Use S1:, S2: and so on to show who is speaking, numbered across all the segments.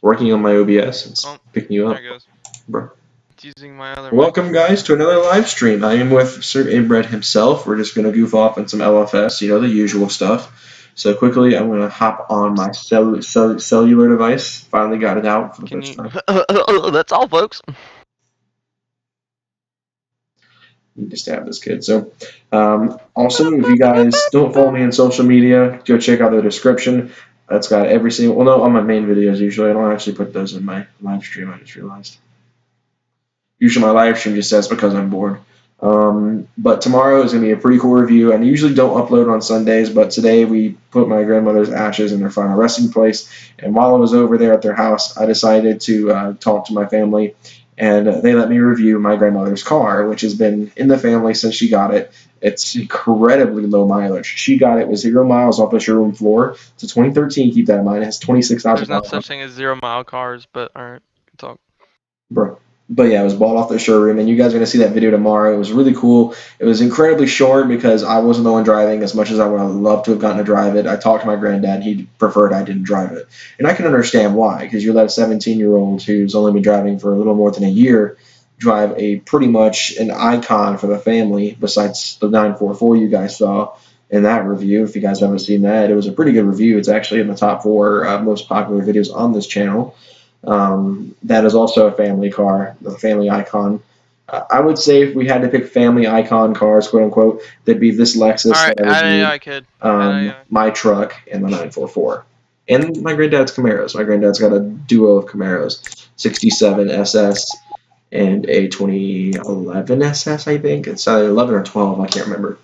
S1: Working on my OBS. It's
S2: Oh,
S1: picking you up.
S2: there it goes.
S1: Bro.
S2: It's using my other
S1: Welcome, guys, to another live stream. I am with Sir Inbred himself. We're just going to goof off on some LFS, you know, the usual stuff. So quickly, I'm going to hop on my cellular device. Finally got it out for the
S2: Can
S1: first
S2: you?
S1: time.
S2: That's all, folks.
S1: You just have this kid. So, also, if you guys don't follow me on social media, go check out the description. That's got every single. Well, no, on my main videos usually. I don't actually put those in my live stream. I just realized. Usually my live stream just says because I'm bored. But tomorrow is going to be a pretty cool review. And I usually don't upload on Sundays, but today we put my grandmother's ashes in their final resting place. And while I was over there at their house, I decided to talk to my family. And they let me review my grandmother's car, which has been in the family since she got it. It's incredibly low mileage. She got it with 0 miles off the showroom floor. It's a 2013. Keep that in mind. It has 26,000
S2: There's no
S1: miles.
S2: such thing as 0-mile cars, but alright, good talk.
S1: Bro. But yeah, it was bought off the showroom, and you guys are going to see that video tomorrow. It was really cool. It was incredibly short because I wasn't the one driving as much as I would have loved to have gotten to drive it. I talked to my granddad. He preferred I didn't drive it. And I can understand why, because you let a 17-year-old who's only been driving for a little more than a year drive a pretty much an icon for the family, besides the 944 you guys saw in that review. If you guys haven't seen that, it was a pretty good review. It's actually in the top 4 most popular videos on this channel. That is also a family car, the family icon. I would say if we had to pick family icon cars, quote unquote, that'd be this Lexus.
S2: Alright, add AI, kid.
S1: My truck, and the 944. And my granddad's Camaros. My granddad's got a duo of Camaros, 67 SS and a 2011 SS, I think. It's either 11 or 12, I can't remember.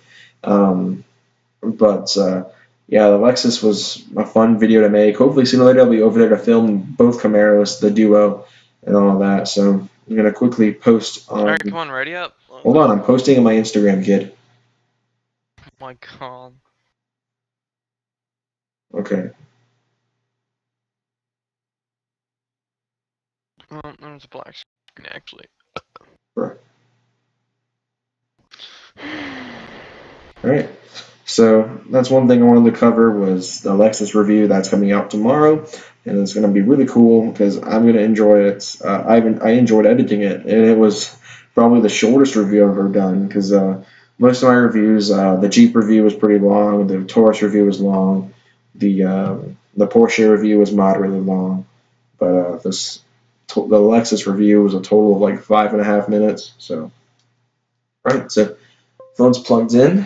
S1: Yeah, the Lexus was a fun video to make. Hopefully sooner or later I'll be over there to film both Camaros, the duo, and all that. So I'm going to quickly post on...
S2: Alright, come on, ready up.
S1: Hold on, I'm posting on my Instagram, kid.
S2: Oh my god.
S1: Okay.
S2: Oh, there's a black screen, actually.
S1: Right. Alright. So that's one thing I wanted to cover was the Lexus review that's coming out tomorrow, and it's going to be really cool because I'm going to enjoy it. I enjoyed editing it, and it was probably the shortest review I've ever done because most of my reviews, the Jeep review was pretty long, the Taurus review was long, the Porsche review was moderately long, but the Lexus review was a total of like 5.5 minutes. So, right, so phone's plugged in.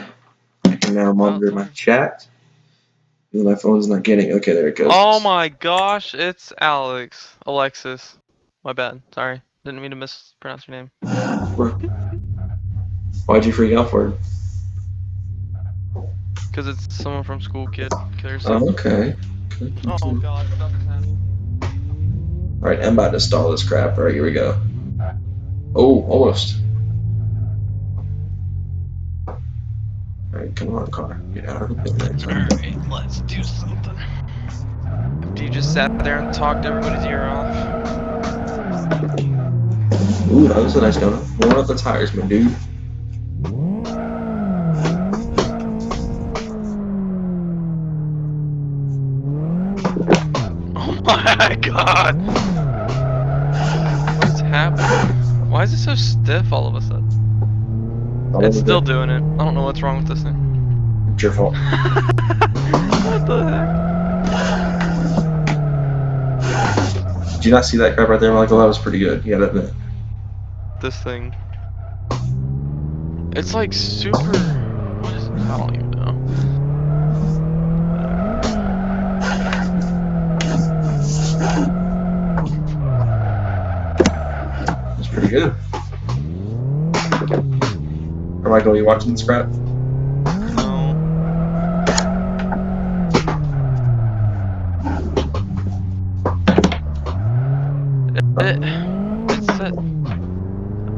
S1: I can now monitor my chat. My phone's not getting. Okay, there it goes.
S2: Oh my gosh, it's Alexis. My bad. Sorry. Didn't mean to mispronounce your name.
S1: Why'd you freak out for it?
S2: Because it's someone from school, kid.
S1: Oh, okay.
S2: Oh god, stuff is happening.
S1: Alright, I'm about to stall this crap. Alright, here we go. Oh, almost. Alright, come on, car. Get out of the pit.
S2: Alright, let's do something. After you just sat there and talked everybody's ear off.
S1: Ooh, that was a nice gun. Warm up the tires, my dude.
S2: Oh my god! What's happening? Why is it so stiff all of a sudden? It's still doing it. I don't know what's wrong with this thing.
S1: It's your fault.
S2: What the
S1: heck? Did you not see that crap right there, Michael? That was pretty good. You gotta admit.
S2: This thing. It's like super... What is it? I don't even know.
S1: It's pretty good. Or Michael, are you watching this crap?
S2: No. It's set. I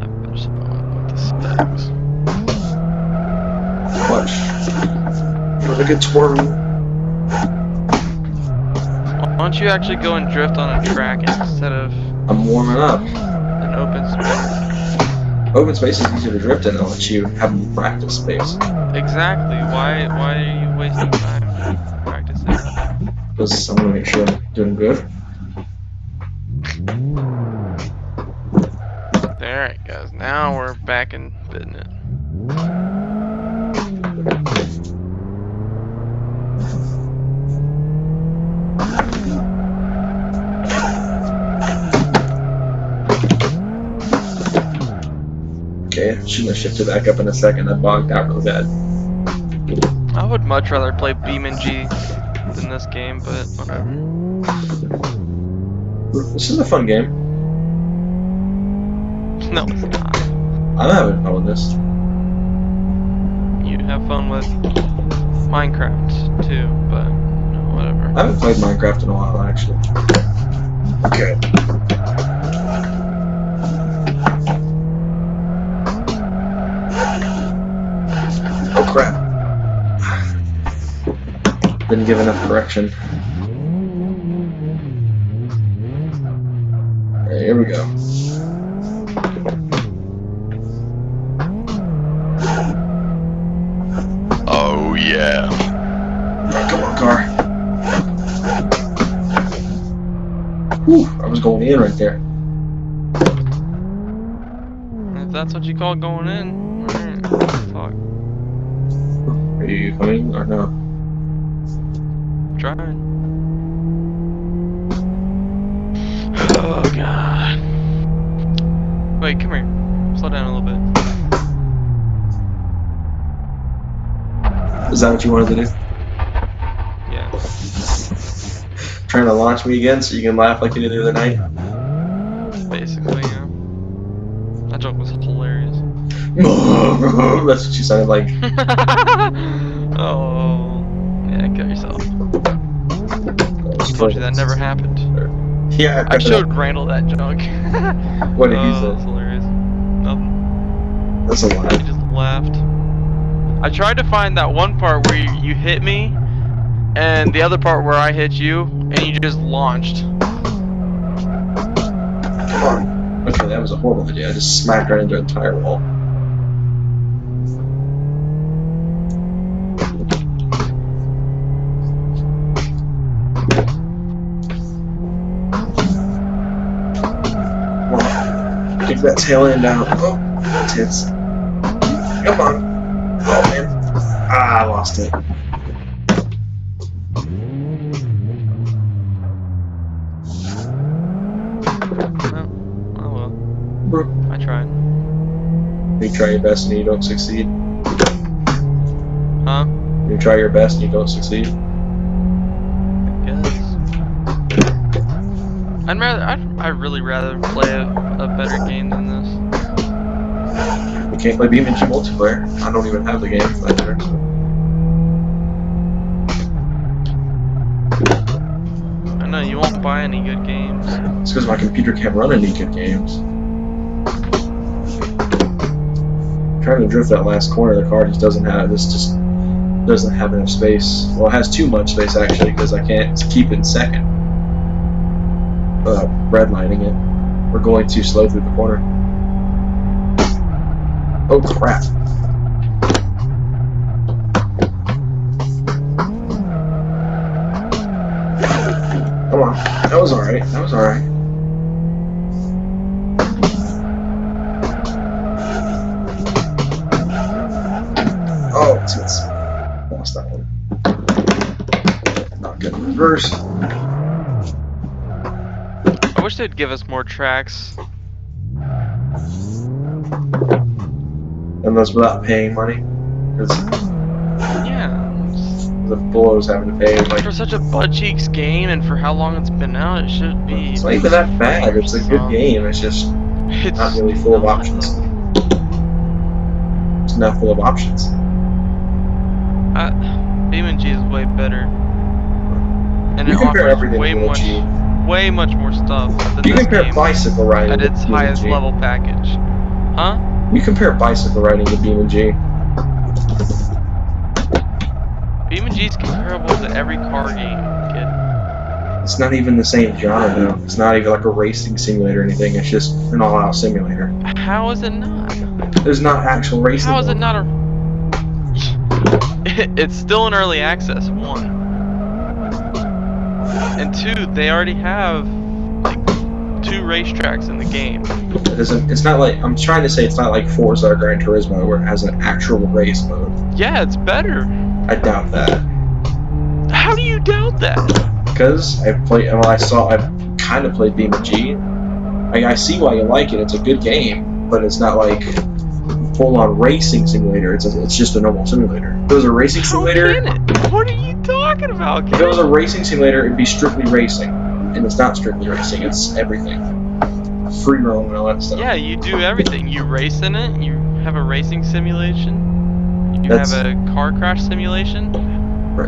S2: better put the settings.
S1: Watch. Look at twirling.
S2: Why don't you actually go and drift on a track instead of...
S1: I'm warming up.
S2: An open space.
S1: Open space is easier to drift in. It'll let you have practice space.
S2: Exactly. Why are you wasting time practicing?
S1: Because I want to make sure I'm doing good.
S2: Because now we're back in business.
S1: Okay, shouldn't have shifted back up in a second. That bogged out real bad.
S2: I would much rather play BeamNG than this game, but whatever.
S1: This is a fun game.
S2: No, it's not.
S1: I'm having fun with this.
S2: You have fun with Minecraft too, but no, whatever.
S1: I haven't played Minecraft in a while, actually. Okay. Oh crap. Didn't give enough correction. Alright, here we go.
S2: Oh yeah.
S1: Right, come on, car. Whew, I was going in right there.
S2: If that's what you call going in, alright. Fuck.
S1: Are you coming or no?
S2: Trying. Oh god. Wait, come here. Slow down a little bit.
S1: Is that what you wanted to do?
S2: Yeah.
S1: Trying to launch me again so you can laugh like you did the other night?
S2: Basically, yeah. That joke was hilarious.
S1: That's what you sounded like.
S2: Oh. Yeah, kill yourself. Told you that never happened.
S1: Yeah,
S2: I showed Randall that joke.
S1: What did he say?
S2: That's hilarious. Nothing.
S1: That's a lie.
S2: He just laughed. I tried to find that one part where you hit me, and the other part where I hit you, and you just launched.
S1: Come on. Okay, that was a horrible idea. I just smacked right into an entire wall. Get that tail end out. Oh, tits. Come on. Oh, man. Ah, I lost it.
S2: Oh well. I tried.
S1: You try your best and you don't succeed.
S2: Huh?
S1: You try your best and you don't succeed.
S2: I guess. I'd really rather play a better game than this.
S1: You can't play BeamNG multiplayer. I don't even have the game either.
S2: I know you won't buy any good games.
S1: It's because my computer can't run any good games. Trying to drift that last corner, the car just doesn't have enough space. Well, it has too much space actually because I can't keep it in second. Redlining it. We're going too slow through the corner. Oh crap. Come on. That was alright. That was alright. Oh, it's lost that one. Not good in reverse.
S2: I wish they'd give us more tracks.
S1: And those without paying money. Because
S2: Yeah.
S1: the bullo's having to pay like.
S2: For such a butt cheeks game and for how long it's been out, it should be.
S1: It's not even that bad. It's a good game. It's just
S2: It's
S1: not really full of options. It's not full of options.
S2: BeamNG is way better. And
S1: You
S2: it
S1: compare
S2: offers
S1: everything
S2: way
S1: to
S2: much more stuff than
S1: You
S2: this
S1: compare
S2: game
S1: bicycle riding
S2: at
S1: to
S2: its highest
S1: BeamNG.
S2: level package. Huh?
S1: You compare bicycle riding to BeamNG.
S2: BeamNG is comparable to every car game, kid.
S1: It's not even the same genre though. It's not even like a racing simulator or anything. It's just an all-out simulator.
S2: How is it not?
S1: There's not actual racing.
S2: How is it
S1: though.
S2: not a... It's still in early access, 1. And 2, they already have like 2 racetracks in the game.
S1: It isn't. It's not like I'm trying to say. It's not like Forza or Gran Turismo where it has an actual race mode.
S2: Yeah, it's better.
S1: I doubt that.
S2: How do you doubt that?
S1: Because I've kind of played BeamNG. I see why you like it. It's a good game, but it's not like full-on racing simulator. It's just a normal simulator. If it was a racing simulator,
S2: what are you talking about, kid?
S1: If it was a racing simulator, it'd be strictly racing, and it's not strictly racing. It's everything, free roam and all that stuff.
S2: Yeah, you do everything. You race in it. You have a racing simulation. You have a car crash simulation.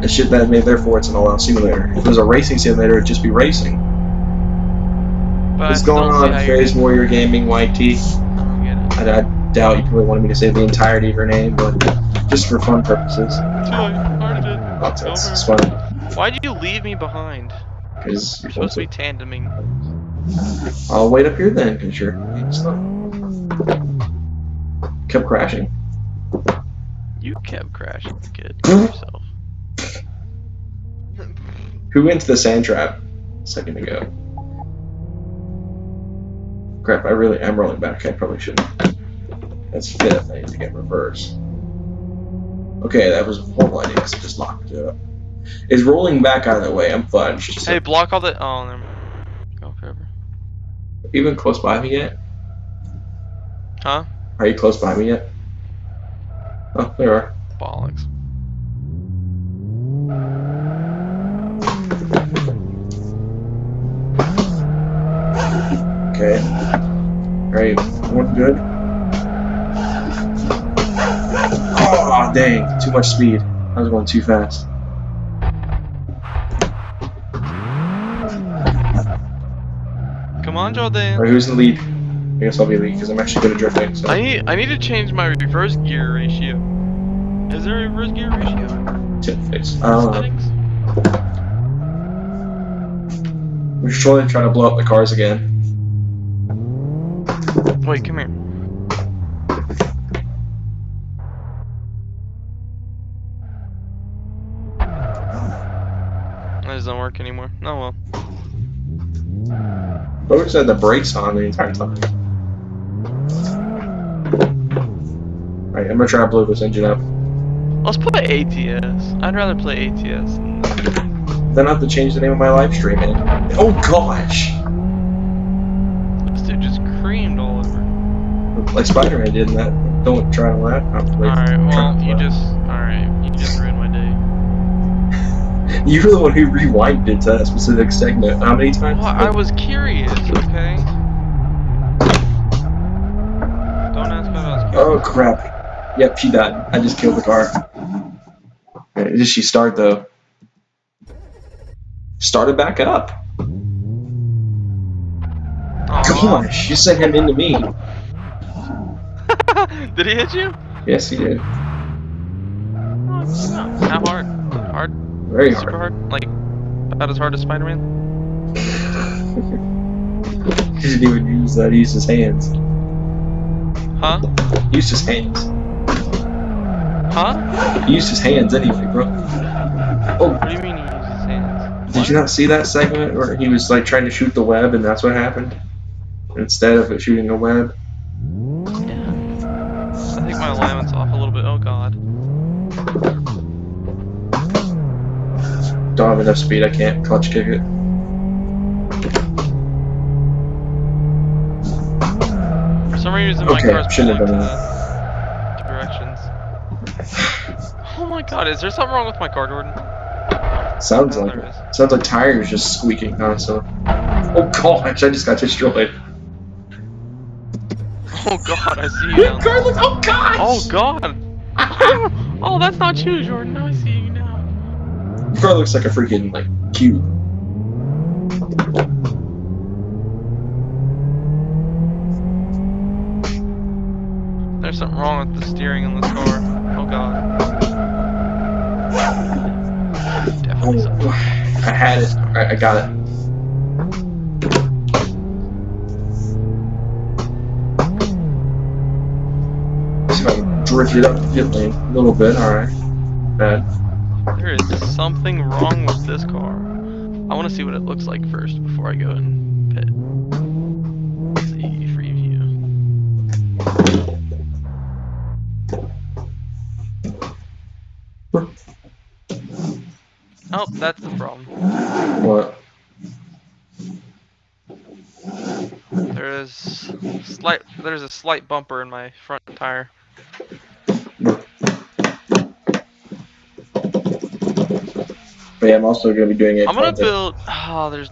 S1: It's just that therefore it's an all-out simulator. If it was a racing simulator, it'd just be racing.
S2: But
S1: What's going on, Fairies Warrior Gaming YT?
S2: I don't get it.
S1: I doubt you probably wanted me to say the entirety of your name, but just for fun purposes. It's fun.
S2: Why'd you leave me behind?
S1: Because
S2: you're supposed to be tandeming.
S1: I'll wait up here then, because you're slow. Kept crashing.
S2: You kept crashing, kid. Yourself.
S1: Who went to the sand trap a second ago? Crap, I really am rolling back. I probably shouldn't. That's fifth. I need to get reverse. Okay, that was a horrible idea because I just locked it up. Is rolling back out of the way? I'm fudged.
S2: Hey, block all the. Oh, never mind. Go forever.
S1: Even close by me yet?
S2: Huh?
S1: Are you close by me yet? Oh, there you are.
S2: Bollocks.
S1: Okay. Alright, one good. Oh, dang. Too much speed. I was going too fast.
S2: Come on, Jordan.
S1: Alright, who's in the lead? I guess I'll be lead because I'm actually good at drifting. So.
S2: I need to change my reverse gear ratio. Is there a reverse gear ratio?
S1: Tip fix. I don't know.
S2: Settings?
S1: We're just trying to blow up the cars again.
S2: Wait, come here. That doesn't work anymore. Oh well.
S1: Folks had the brakes on the entire time. Alright, I'm gonna try to blow this engine up.
S2: Let's play ATS. I'd rather play ATS than that.
S1: Then I have to change the name of my live stream, man. Oh gosh!
S2: This dude just creamed all over.
S1: Like Spider-Man did in that. Don't try to laugh.
S2: Alright, well, you just ruined my day.
S1: You were the one who rewinded to that specific segment. How many times?
S2: Well, I was curious, okay? Don't ask what I was curious.
S1: Oh crap. Yep, she died. I just killed the car. Okay, did she start though? Started back up. Gosh, you sent him into me.
S2: Did he hit you?
S1: Yes, he did.
S2: How hard? Hard?
S1: Very hard.
S2: Super hard? Like, about as hard as Spider-Man?
S1: He didn't even use that. He used his hands.
S2: Huh?
S1: He used his hands.
S2: Huh?
S1: He used his hands anyway, bro. Oh.
S2: What do you mean he used his hands?
S1: Did you not see that segment where he was like trying to shoot the web and that's what happened? Instead of it shooting a web?
S2: Yeah. I think my alignment's off a little bit. Oh god.
S1: Don't have enough speed, I can't clutch kick it.
S2: For some reason my car's
S1: shouldn't have done that.
S2: Directions. Oh my god, is there something wrong with my car, Jordan?
S1: Sounds like it. Sounds like tires just squeaking constantly. Oh gosh, I just got destroyed.
S2: Oh god, I see you.
S1: Oh gosh!
S2: Oh god! Oh, that's not you, Jordan. Now I see you now.
S1: Your car looks like a freaking like cube.
S2: There's something wrong with the steering in this car. Oh god. Definitely something.
S1: I had it. Alright, I got it. So I drifted up the pit lane a little bit. Alright. Bad.
S2: There is something wrong with this car. I want to see what it looks like first before I go and pit. Nope, that's the problem.
S1: What?
S2: There's a slight bumper in my front tire.
S1: But yeah, I'm also going to be doing a
S2: I'm gonna
S1: project.
S2: build. Oh, there's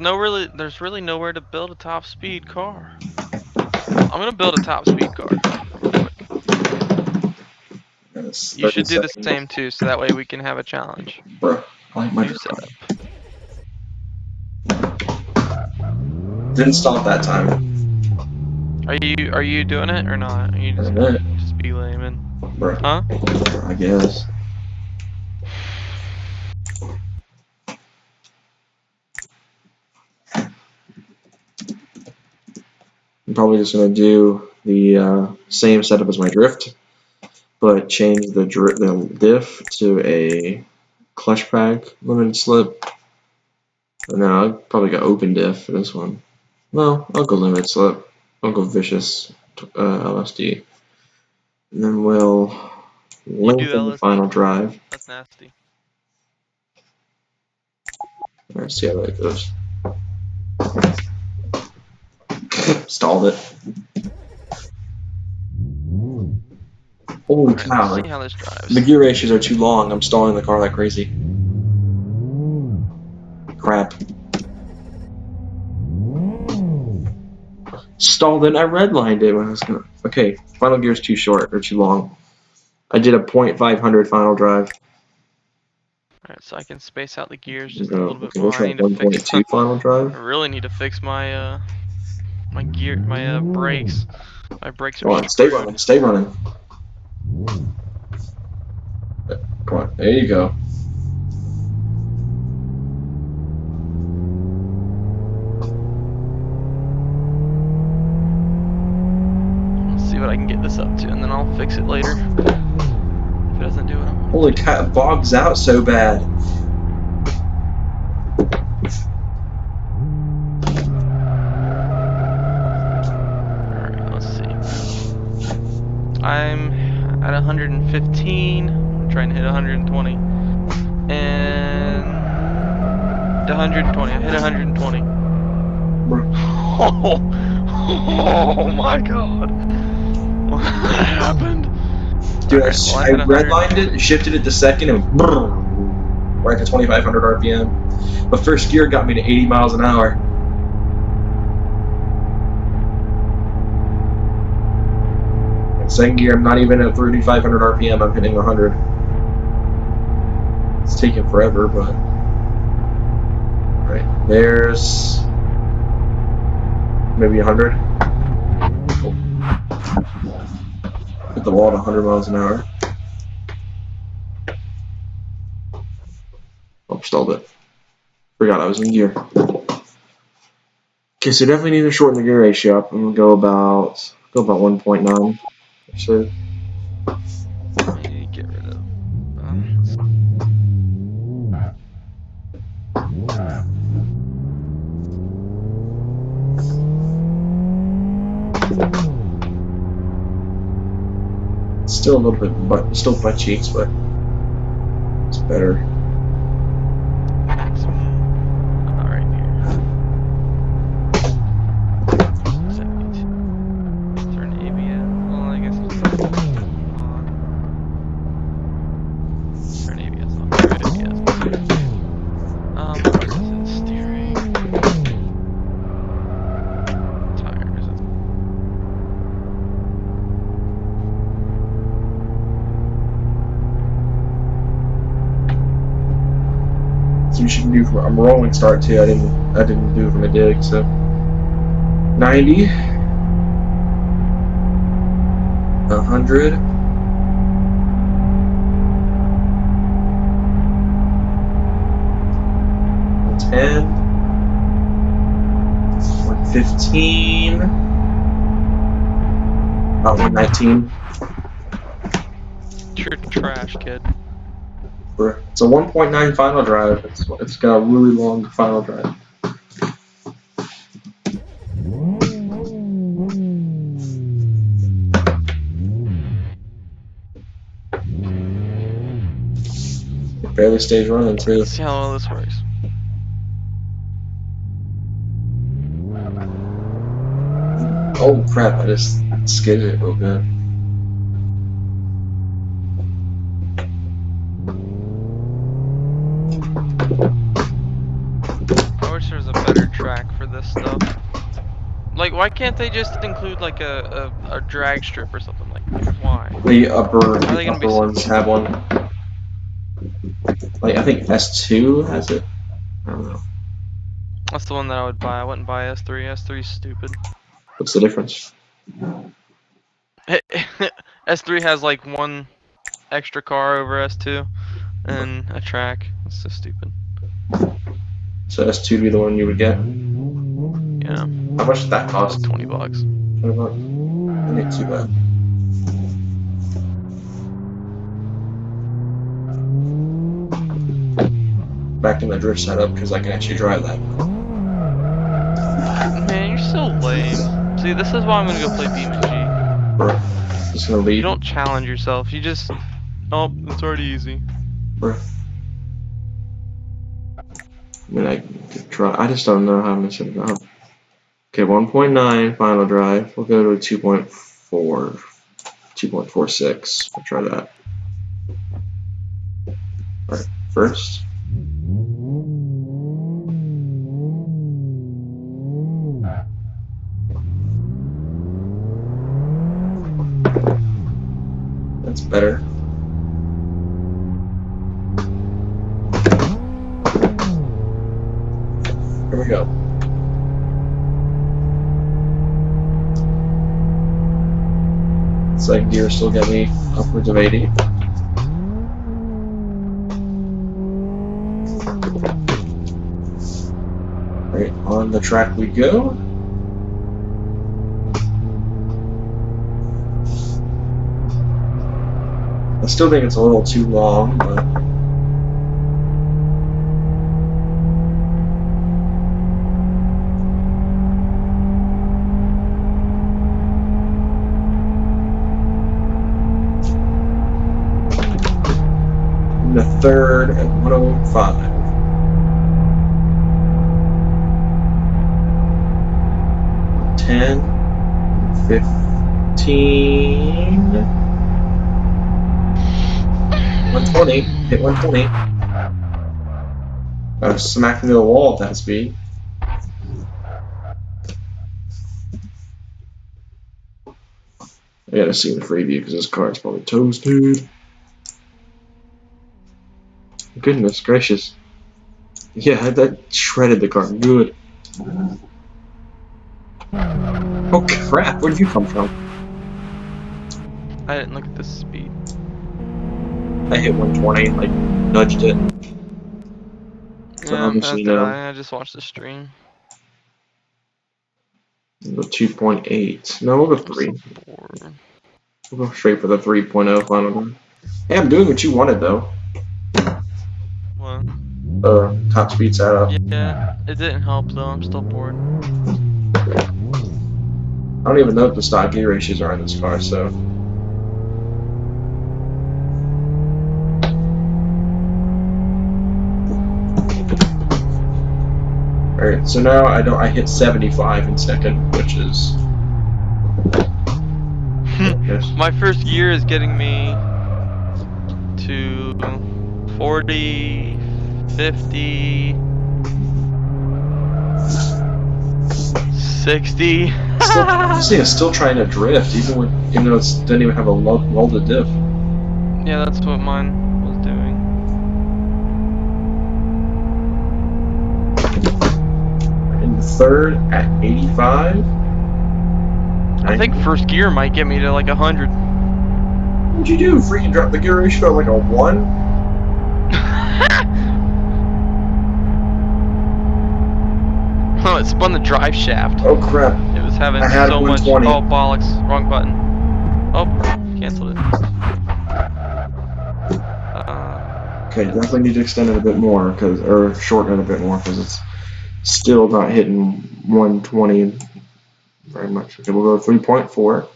S2: really nowhere to build a top speed car. I'm gonna build a top speed car real quick.
S1: That's
S2: You
S1: 30
S2: should do the
S1: seconds.
S2: same too, so that way we can have a challenge.
S1: Bro, I like my
S2: New
S1: drone.
S2: setup.
S1: Didn't stop that time.
S2: Are you doing it or not? Are you just
S1: Alright.
S2: gonna just be layman?
S1: Bro,
S2: Huh?
S1: I guess. I'm probably just going to do the same setup as my drift, but change the diff to a clutch pack limited slip. And then I'll probably go open diff for this one. No, I'll go limited slip. I'll go vicious LSD. And then we'll lengthen the
S2: LSD?
S1: final drive.
S2: That's nasty.
S1: Alright, see how that goes. Stalled it. Holy cow,
S2: Let's see how this drives.
S1: the gear ratios are too long. I'm stalling the car like crazy. Crap. Stalled it. I redlined it when I was gonna. Okay, final gear's too short or too long. I did a .500 final drive.
S2: Alright, so I can space out the gears just a little bit
S1: Okay,
S2: more.
S1: we'll try
S2: I need to fix
S1: 1.2 final
S2: I
S1: drive.
S2: really need to fix my my brakes. My brakes
S1: Come
S2: are
S1: on, stay
S2: screwed.
S1: running, stay running. Come on, there you go.
S2: Let's see what I can get this up to, and then I'll fix it later. If it doesn't do what I want.
S1: Holy cow, it bogs out so bad.
S2: Alright, let's see. I'm at 115. I'm trying to hit 120. And 120. I hit 120. Oh my god. What happened?
S1: Dude,
S2: Alright, well,
S1: I
S2: hit 100.
S1: redlined it, shifted it to second, and brrr, right to 2,500 RPM. But first gear got me to 80 miles an hour. And second gear, I'm not even at 3,500 RPM. I'm hitting 100. It's taking forever, but right there's maybe 100. Hit the wall at 100 miles an hour. Oh, stalled it. Forgot I was in gear. Okay, so definitely need to shorten the gear ratio up. I'm gonna go about 1.9 or so.
S2: Let me get rid of.
S1: Still a little bit, but still butt cheeks, but it's better.
S2: Right here. 72. Turn ABS. Well, I guess it's on. Turn ABS on. Turn ABS. What is it? Steering. Tires.
S1: So you should do from a rolling start too. I didn't do it from a dig, so 90, 100, 110, 115, about 119.
S2: You're trash, kid.
S1: It's a 1.9 final drive. It's got a really long final drive. barely stays running too.
S2: Let's see how well this works.
S1: Oh crap! I just skidded it real good.
S2: I wish there was a better track for this stuff. Like, why can't they just include like a drag strip or something? Like, why?
S1: The upper
S2: be
S1: ones have one. Like I think S2 has it. I don't know.
S2: That's the one that I would buy. I wouldn't buy S3. S3's stupid.
S1: What's the difference?
S2: S3 has like one extra car over S2 and a track. It's so stupid.
S1: So S2 would be the one you would get?
S2: Yeah.
S1: How much did that cost?
S2: 20 bucks.
S1: 20 bucks? That ain't too bad. Back in the drift setup because I can actually drive that.
S2: Man, you're so lame. See, this is why I'm gonna go play BeamNG.
S1: Bro, just gonna leave.
S2: You don't challenge yourself. You just, oh, it's already easy.
S1: Bro. I mean, I could try. I just don't know how I'm gonna set it up. Okay, 1.9 final drive. We'll go to a 2.4, 2.46. We'll try that. Alright, first. That's better. Here we go. It's like gear still get me upwards of 80. Right, on the track we go. I still think it's a little too long, but in the third at 105. $10, $15, $120, hit 120. I was smacked into the wall at that speed. I gotta see the freebie because this car is probably toasted. Goodness gracious. Yeah, that shredded the car. Good. Oh crap, where did you come from?
S2: I didn't look at the speed.
S1: I hit 120 and like nudged it. So
S2: Yeah,
S1: obviously
S2: as did
S1: no.
S2: I just watched the stream.
S1: We'll go 2.8. No, we'll go 3.
S2: I'm so bored.
S1: We'll go straight for the 3.0 final one. Hey, I'm doing what you wanted though.
S2: What?
S1: Top speed setup.
S2: Yeah, it didn't help though. I'm still bored.
S1: I don't even know what the stock gear ratios are in this car, so. Alright, so now I hit 75 in second, which is.
S2: My first gear is getting me to 40, 50, 60.
S1: Still trying to drift, even though it doesn't even have a welded diff.
S2: Yeah, that's what mine was doing.
S1: In the third at 85.
S2: I think first gear might get me to like 100.
S1: What'd you do? Freaking drop the gear ratio to like a 1?
S2: Oh, it spun the drive shaft.
S1: Oh crap.
S2: It was having so much. Oh, bollocks. Wrong button. Oh, canceled it.
S1: Okay, definitely need to extend it a bit more, or shorten it a bit more, because it's still not hitting 120 very much. Okay, we'll go 3.4.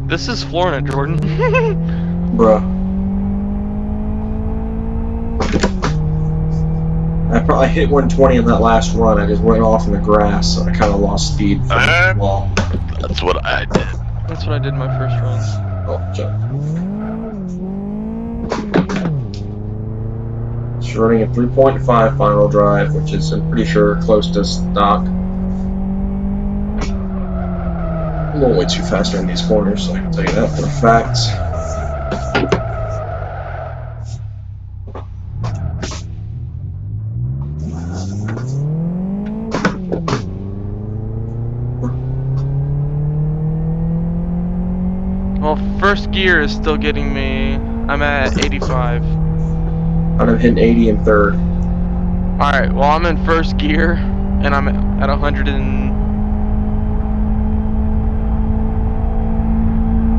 S2: This is Florida, Jordan.
S1: Bruh. I probably hit 120 on that last run. I just went off in the grass, so I kind of lost speed from the wall.
S2: That's what I did. That's what I did in my first run.
S1: Oh, jump. It's running a 3.5 final drive, which is, I'm pretty sure, close to stock. I'm going way too fast in these corners, so I can tell you that for a fact.
S2: Well, first gear is still getting me. I'm at 85.
S1: I'm hitting 80 in third.
S2: Alright, well, I'm in first gear, and I'm at 100 and...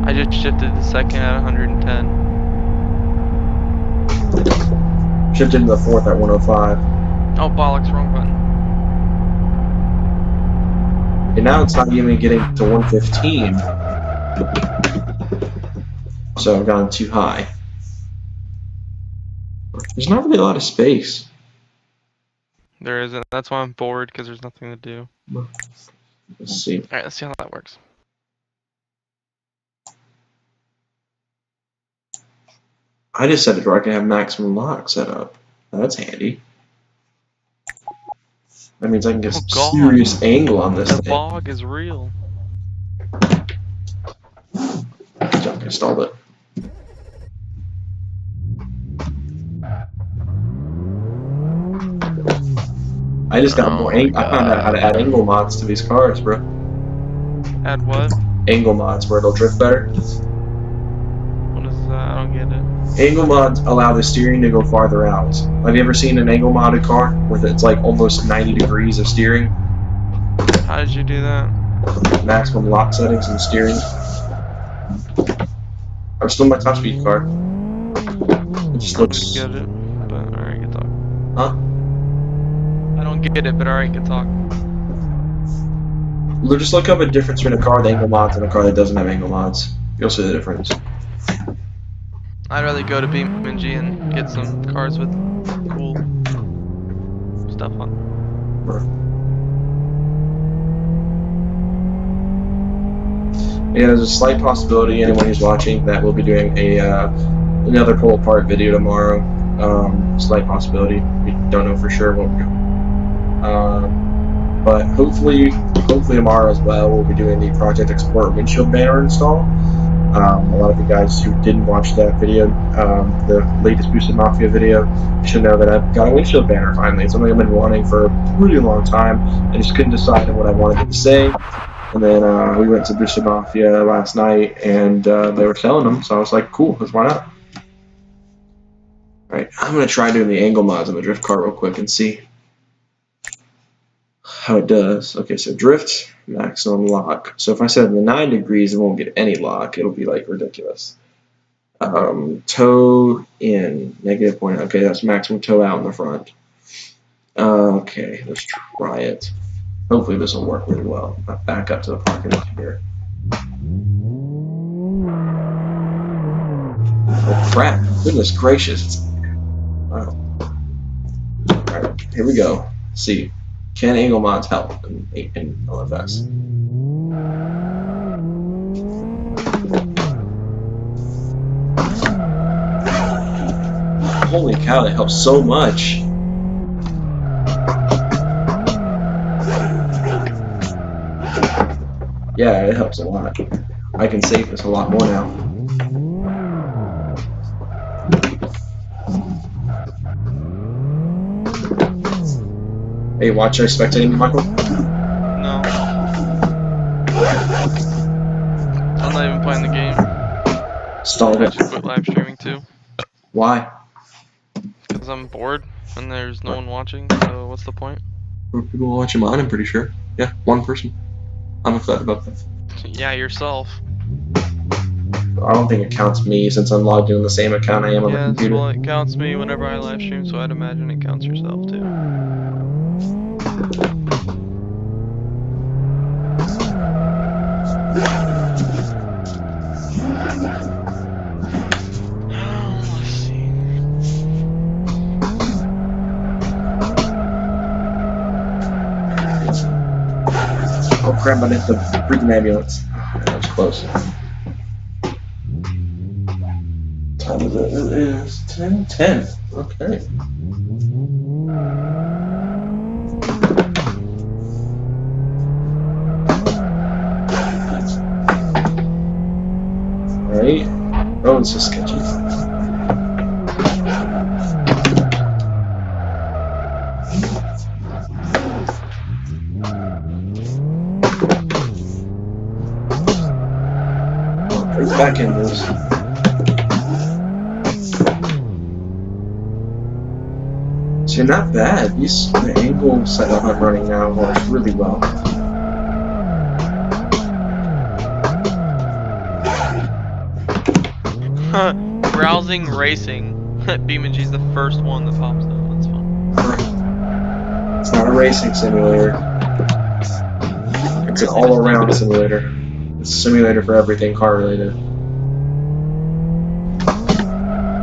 S2: I just shifted to second at 110.
S1: Shifted into the fourth at 105.
S2: Oh, bollocks, wrong button.
S1: And now it's not even getting to 115. So I've gone too high. There's not really a lot of space.
S2: There isn't. That's why I'm bored, because there's nothing to do.
S1: Let's see.
S2: Alright, let's see how that works.
S1: I just set it where I can have maximum lock set up. That's handy. That means I can get some serious angle on this
S2: The
S1: thing.
S2: fog is real.
S1: I stalled it. I just got more angle. I found out how to add angle mods to these cars, bro.
S2: Add what?
S1: Angle mods where it'll drift better.
S2: What is that? I don't get it.
S1: Angle mods allow the steering to go farther out. Have you ever seen an angle modded car where it's like almost 90 degrees of steering?
S2: How did you do that?
S1: Maximum lock settings and steering. I'm still in my top speed car. It just looks.
S2: I don't get it, but alright, good talk.
S1: Huh?
S2: I don't get it, but alright, good talk.
S1: Well, just look up a difference between a car with angle mods and a car that doesn't have angle mods. You'll see the difference.
S2: I'd rather go to BeamNG and get some cars with cool stuff on.
S1: Yeah, there's a slight possibility, anyone who's watching, that we'll be doing a another pull apart video tomorrow. Slight possibility. We don't know for sure what we're doing. But hopefully tomorrow as well, we'll be doing the Project Explorer windshield banner install. A lot of you guys who didn't watch that video, the latest Boosted Mafia video, you should know that I've got a windshield banner finally. It's something I've been wanting for a really long time. I just couldn't decide on what I wanted to say. And then we went to Boosted Mafia last night, and they were selling them, so I was like, cool, why not? Alright, I'm going to try doing the angle mods on the drift car real quick and see how it does. Okay, so drift, maximum lock. So if I set the 9 degrees, it won't get any lock. It'll be like ridiculous. Toe in, negative point. Okay, that's maximum toe out in the front. Okay, let's try it. Hopefully this will work really well. I'll back up to the parking lot here. Oh crap, goodness gracious. Wow. Alright, here we go. Let's see. Can angle mods help in LFS? Holy cow, that helps so much. Yeah, it helps a lot. I can save this a lot more now. Hey, watch, are you spectating me, Michael?
S2: No. I'm not even playing the game.
S1: Stalled
S2: I
S1: it.
S2: should quit live streaming too.
S1: Why?
S2: Because I'm bored and there's no one watching, so what's the point?
S1: People watching mine, I'm pretty sure. Yeah, one person. I'm excited about that.
S2: Yeah, yourself.
S1: I don't think it counts me since I'm logged in on the same account I am on the
S2: Yes,
S1: computer.
S2: well, it counts me whenever I live stream, so I'd imagine it counts yourself too. Let's see.
S1: Oh crap, I hit the freaking ambulance. That was close. Time is it? It is 10:10. Okay. Alright. Oh, this is sketchy. Right back in this. So not bad. The angle setup I'm running now works really well.
S2: Browsing racing. BeamNG's the first one that pops up. That's fun.
S1: It's not a racing simulator. It's an all-around simulator. It's a simulator for everything car related.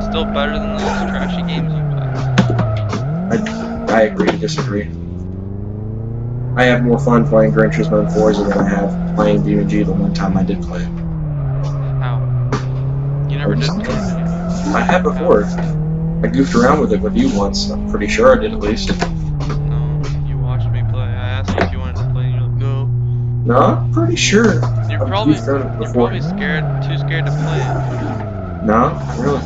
S2: Still better than those trashy games you play.
S1: I agree to disagree. I have more fun playing Gran Turismo and Forza than I have playing BeamNG the one time I did play it.
S2: How? You never did play it?
S1: I have before. I goofed around with it with you once. I'm pretty sure I did at least.
S2: No, you watched me play. I asked you if you wanted to play and you're like, no.
S1: No, I'm pretty sure.
S2: You're probably scared, too scared to play it.
S1: No, really.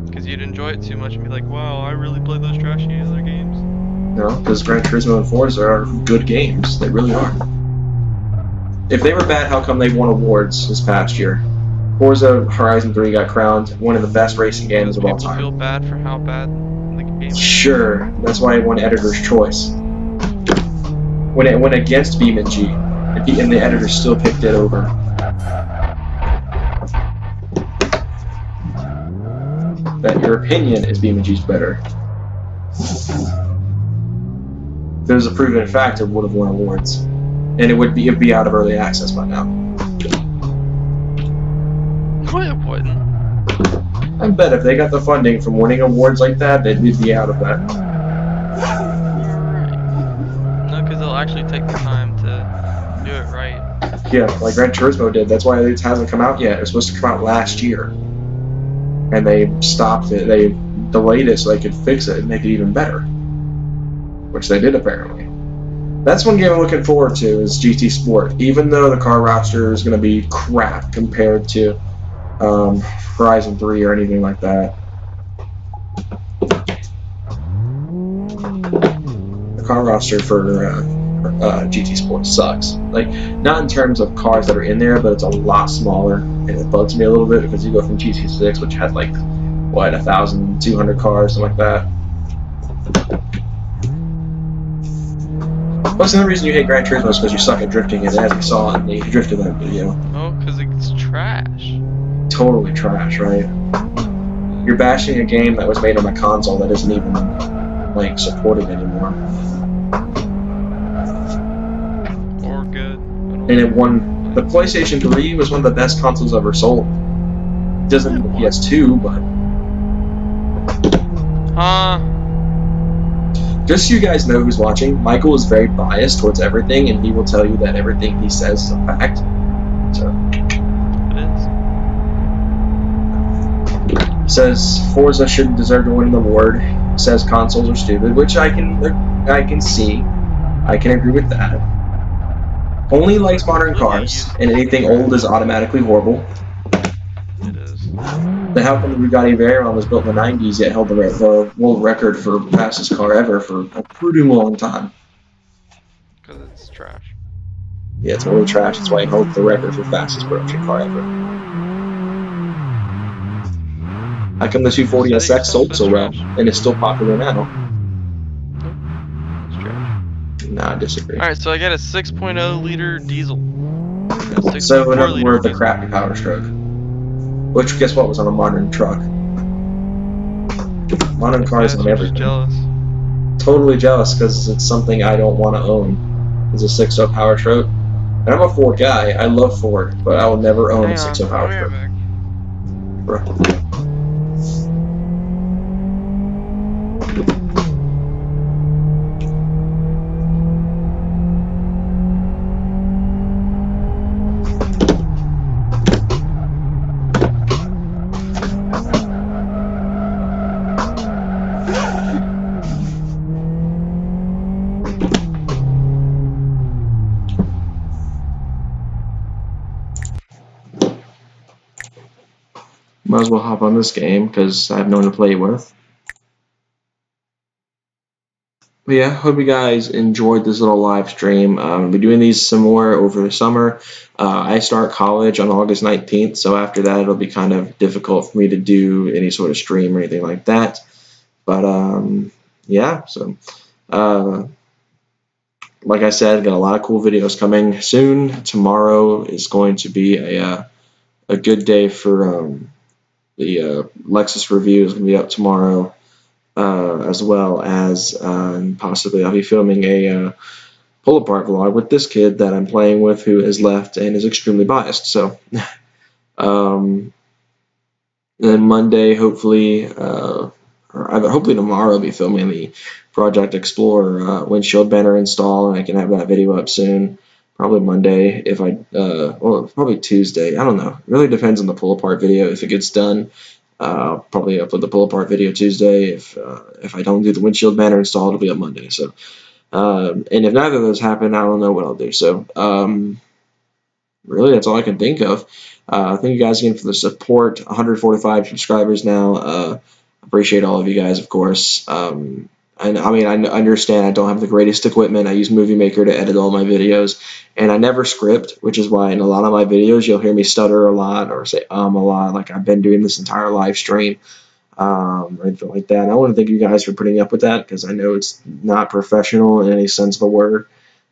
S2: Because you'd enjoy it too much and be like, wow, I really play those trashy other games.
S1: No, because Gran Turismo and Forza are good games. They really are. If they were bad, how come they won awards this past year? Forza Horizon 3 got crowned one of the best racing games of all time.
S2: Feel bad for how bad the game is.
S1: Sure, that's why it won Editor's Choice. When it went against BeamNG, and the editor still picked it over. That your opinion is BeamNG's better. If it was a proven fact, it would have won awards, and it'd be out of early access by now.
S2: No, it wouldn't.
S1: I bet if they got the funding from winning awards like that, they'd be out of that.
S2: Right. No, because they'll actually take the time to do it right.
S1: Yeah, like Gran Turismo did. That's why it hasn't come out yet. It was supposed to come out last year, and they stopped it. They delayed it so they could fix it and make it even better, which they did apparently. That's one game I'm looking forward to is GT Sport, even though the car roster is going to be crap compared to Horizon 3 or anything like that. The car roster for GT Sport sucks. Like, not in terms of cars that are in there, but it's a lot smaller, and it bugs me a little bit because you go from GT6, which has like, what, 1,200 cars, something like that. What's the only reason you hate Gran Turismo is because you suck at drifting it, as we saw in the Drifted Land video.
S2: Oh, because it's trash.
S1: Totally trash, right? You're bashing a game that was made on a console that isn't even, like, supported anymore.
S2: Or good.
S1: And it won... The PlayStation 3 was one of the best consoles ever sold. It doesn't have the PS2, but... Just so you guys know who's watching, Michael is very biased towards everything, and he will tell you that everything he says is a fact. So... Says Forza shouldn't deserve to win an award. Says consoles are stupid, which I can see. I can agree with that. Only likes modern cars, and anything old is automatically horrible.
S2: It is.
S1: Then how come the Bugatti Veyron was built in the 90s yet held the world record for fastest car ever for a pretty long time?
S2: Because it's trash.
S1: Yeah, it's really trash. That's why it held the record for fastest production car ever. How come the 240SX sold so well, and is still popular now?
S2: It's trash.
S1: No, I disagree.
S2: Alright, so I got a 6.0 liter diesel.
S1: So in other words, the crappy power stroke. Which, guess what, was on a modern truck. Modern cars on everything.
S2: Jealous.
S1: Totally jealous, because it's something I don't want to own. It's a 6.0 power stroke. And I'm a Ford guy, I love Ford, but I will never own a 6.0 power stroke. bro. Might as well hop on this game because I have no one to play with. But yeah, hope you guys enjoyed this little live stream. We'll be doing these some more over the summer. I start college on August 19th, so after that it'll be kind of difficult for me to do any sort of stream or anything like that. But yeah, so like I said, got a lot of cool videos coming soon. Tomorrow is going to be a good day for the Lexus review is going to be up tomorrow, as well as possibly I'll be filming a pull-apart vlog with this kid that I'm playing with who has left and is extremely biased. So then Monday, hopefully, or hopefully tomorrow, I'll be filming the Project Explorer windshield banner install, and I can have that video up soon. Probably Monday, if I, or probably Tuesday. I don't know. It really depends on the pull-apart video. If it gets done, I'll probably upload the pull-apart video Tuesday. If I don't do the windshield banner install, it'll be on Monday. So, and if neither of those happen, I don't know what I'll do. So, really, that's all I can think of. Thank you guys again for the support. 145 subscribers now. Appreciate all of you guys, of course. And I mean, I understand I don't have the greatest equipment. I use Movie Maker to edit all my videos, and I never script, which is why in a lot of my videos you'll hear me stutter a lot or say a lot, like I've been doing this entire live stream, or anything like that. And I want to thank you guys for putting up with that because I know it's not professional in any sense of the word.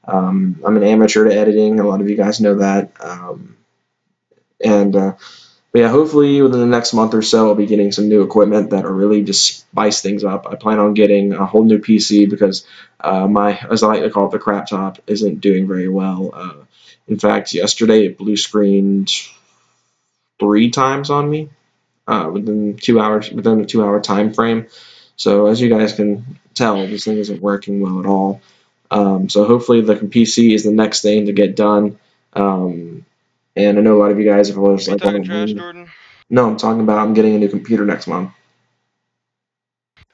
S1: I'm an amateur to editing. A lot of you guys know that. But yeah, hopefully within the next month or so, I'll be getting some new equipment that'll really just spice things up. I plan on getting a whole new PC because my, as I like to call it, the crap top isn't doing very well. In fact, yesterday it blue screened 3 times on me within 2 hours, within a 2-hour time frame. So as you guys can tell, this thing isn't working well at all. So hopefully the PC is the next thing to get done. And I know a lot of you guys have always like,
S2: talking trash, Jordan?
S1: No, I'm talking about I'm getting a new computer next month.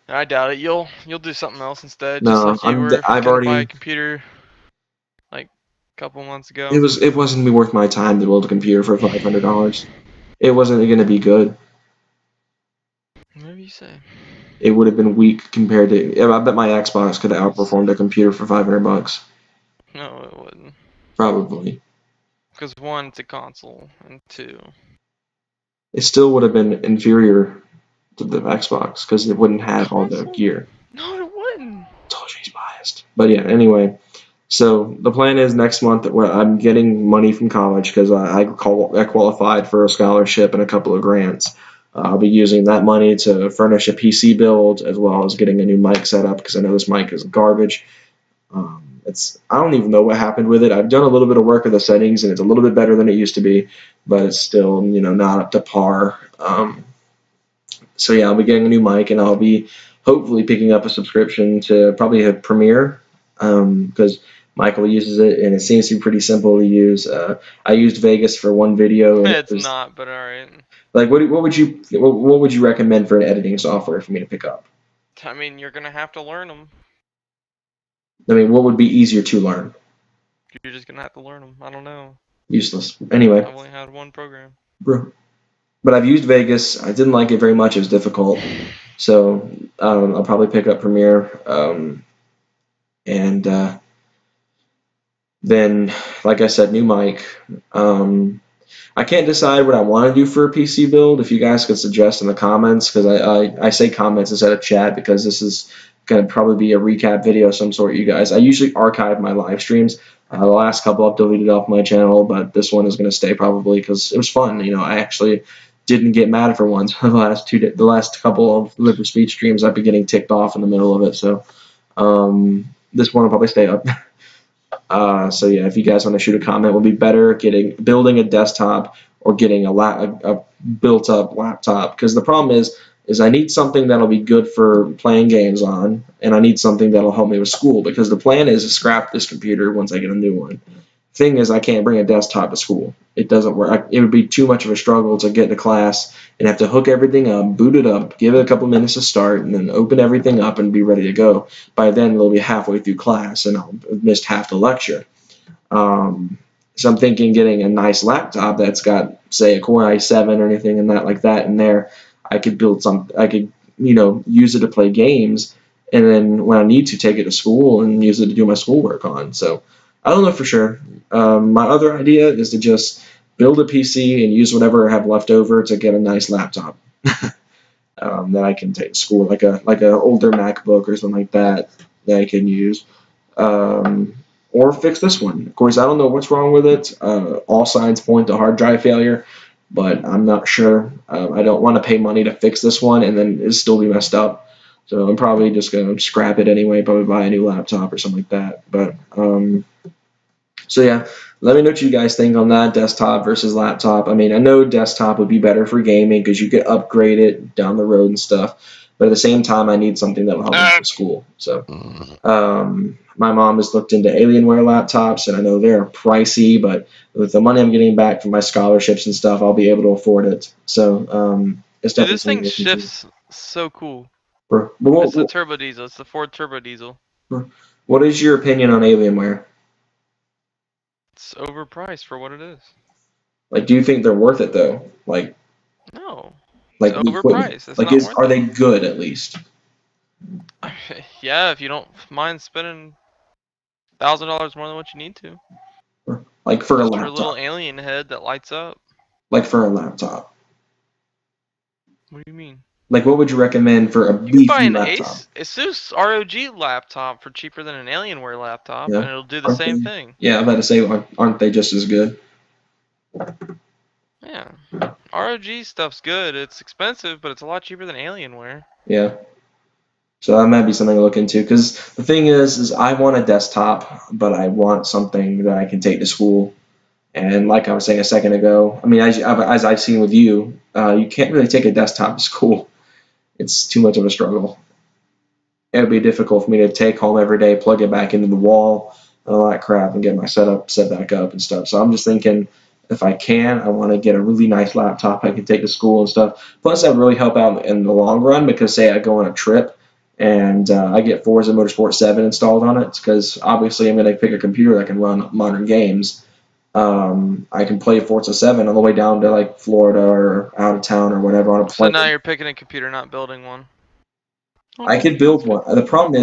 S2: I doubt it. You'll do something else instead.
S1: No,
S2: just like you were
S1: I've
S2: gonna
S1: already
S2: buy a computer like a couple months ago.
S1: It wasn't gonna be worth my time to build a computer for $500. It wasn't gonna be good.
S2: Whatever you say.
S1: It would have been weak compared to. I bet my Xbox could have outperformed a computer for $500.
S2: No, it wouldn't.
S1: Probably.
S2: Because 1, it's a console, and 2,
S1: it still would have been inferior to the Xbox because it wouldn't have all the gear.
S2: No, it wouldn't.
S1: Told you he's biased. But yeah, anyway. So the plan is next month where I'm getting money from college because I qualified for a scholarship and a couple of grants. I'll be using that money to furnish a PC build as well as getting a new mic set up because I know this mic is garbage. I don't even know what happened with it. I've done a little bit of work with the settings and it's a little bit better than it used to be, but it's still, you know, not up to par. So yeah, I'll be getting a new mic and I'll be hopefully picking up a subscription to probably a Premiere because Michael uses it and it seems to be pretty simple to use. I used Vegas for one video. And
S2: it's not, but alright.
S1: Like, what would you recommend for an editing software for me to pick up?
S2: I mean, you're gonna have to learn them.
S1: I mean, what would be easier to learn?
S2: You're just gonna have to learn them. I don't know.
S1: Useless. Anyway.
S2: I've only had one program.
S1: Bro. But I've used Vegas. I didn't like it very much. It was difficult. So I'll probably pick up Premiere. And then, like I said, new mic. I can't decide what I want to do for a PC build. If you guys could suggest in the comments, because I say comments instead of chat because this is going to probably be a recap video of some sort, you guys. I usually archive my live streams. The last couple I've deleted off my channel, but this one is going to stay probably because it was fun. You know, I actually didn't get mad for once. The last couple of Liver Speech streams, I've been getting ticked off in the middle of it. So this one will probably stay up. So yeah, if you guys want to shoot a comment, it would be better building a desktop or getting a built-up laptop. Because the problem is I need something that'll be good for playing games on, and I need something that'll help me with school. Because the plan is to scrap this computer once I get a new one. Thing is, I can't bring a desktop to school. It doesn't work. It would be too much of a struggle to get to class and have to hook everything up, boot it up, give it a couple minutes to start, and then open everything up and be ready to go. By then, it'll be halfway through class, and I'll have missed half the lecture. So I'm thinking getting a nice laptop that's got, say, a Core i7 or anything and that like that in there. I could build some. I could, use it to play games, and then when I need to, take it to school and use it to do my schoolwork on. So I don't know for sure. My other idea is to just build a PC and use whatever I have left over to get a nice laptop that I can take to school, like a older MacBook or something like that I can use, or fix this one. Of course, I don't know what's wrong with it. All signs point to hard drive failure, but I'm not sure. I don't want to pay money to fix this one and then it still be messed up. So I'm probably just going to scrap it anyway, probably buy a new laptop or something like that. But so yeah, let me know what you guys think on that, desktop versus laptop. I mean, I know desktop would be better for gaming because you could upgrade it down the road and stuff. But at the same time, I need something that will help me in school. So my mom has looked into Alienware laptops, and I know they're pricey, but with the money I'm getting back from my scholarships and stuff, I'll be able to afford it. So it's definitely
S2: this thing shifts so cool.
S1: It's
S2: the turbo diesel. It's the Ford turbo diesel.
S1: What is your opinion on Alienware?
S2: It's overpriced for what it is.
S1: Like, do you think they're worth it though? Like,
S2: no.
S1: Like,
S2: it's overpriced. It's
S1: like,
S2: not
S1: are they good at least?
S2: Yeah, if you don't mind spending $1,000 more than what you need to.
S1: Like for a laptop.
S2: For a little alien head that lights up.
S1: Like for a laptop.
S2: What do you mean?
S1: Like, what would you recommend for a beefy laptop?
S2: Asus ROG laptop for cheaper than an Alienware laptop, and it'll do the same thing.
S1: Yeah, I'm about to say, aren't they just as good?
S2: Yeah, ROG stuff's good. It's expensive, but it's a lot cheaper than Alienware.
S1: Yeah. So that might be something to look into. Because the thing is I want a desktop, but I want something that I can take to school. And like I was saying a second ago, I mean, as I've seen with you, you can't really take a desktop to school. It's too much of a struggle. It would be difficult for me to take home every day, plug it back into the wall, and all that crap, and get my setup set back up and stuff. So I'm just thinking, if I can, I want to get a really nice laptop I can take to school and stuff. Plus, that would really help out in the long run because, say, I go on a trip and I get Forza Motorsport 7 installed on it because obviously I'm going to pick a computer that can run modern games. I can play Forza 7 on the way down to like Florida or out of town or whatever on a plane.
S2: So now you're picking a computer, not building one.
S1: I could build one. The problem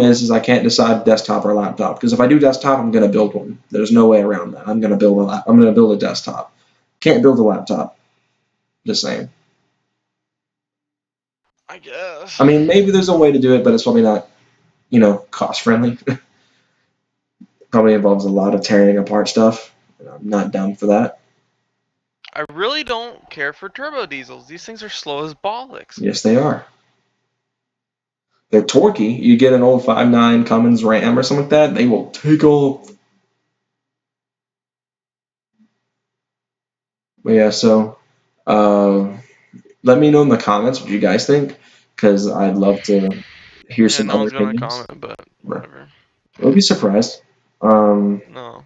S1: is I can't decide desktop or laptop because if I do desktop, I'm going to build one. There's no way around that. I'm going to build a desktop. Can't build a laptop. Just saying.
S2: I guess.
S1: I mean, maybe there's a way to do it, but it's probably not, cost friendly. Probably involves a lot of tearing apart stuff. I'm not down for that.
S2: I really don't care for turbo diesels. These things are slow as bollocks.
S1: Yes, they are. They're torquey. You get an old 5.9 Cummins Ram or something like that, they will take off. But yeah, so let me know in the comments what you guys think, because I'd love to hear some other opinions.
S2: Comment, but whatever.
S1: I'll be surprised.
S2: No.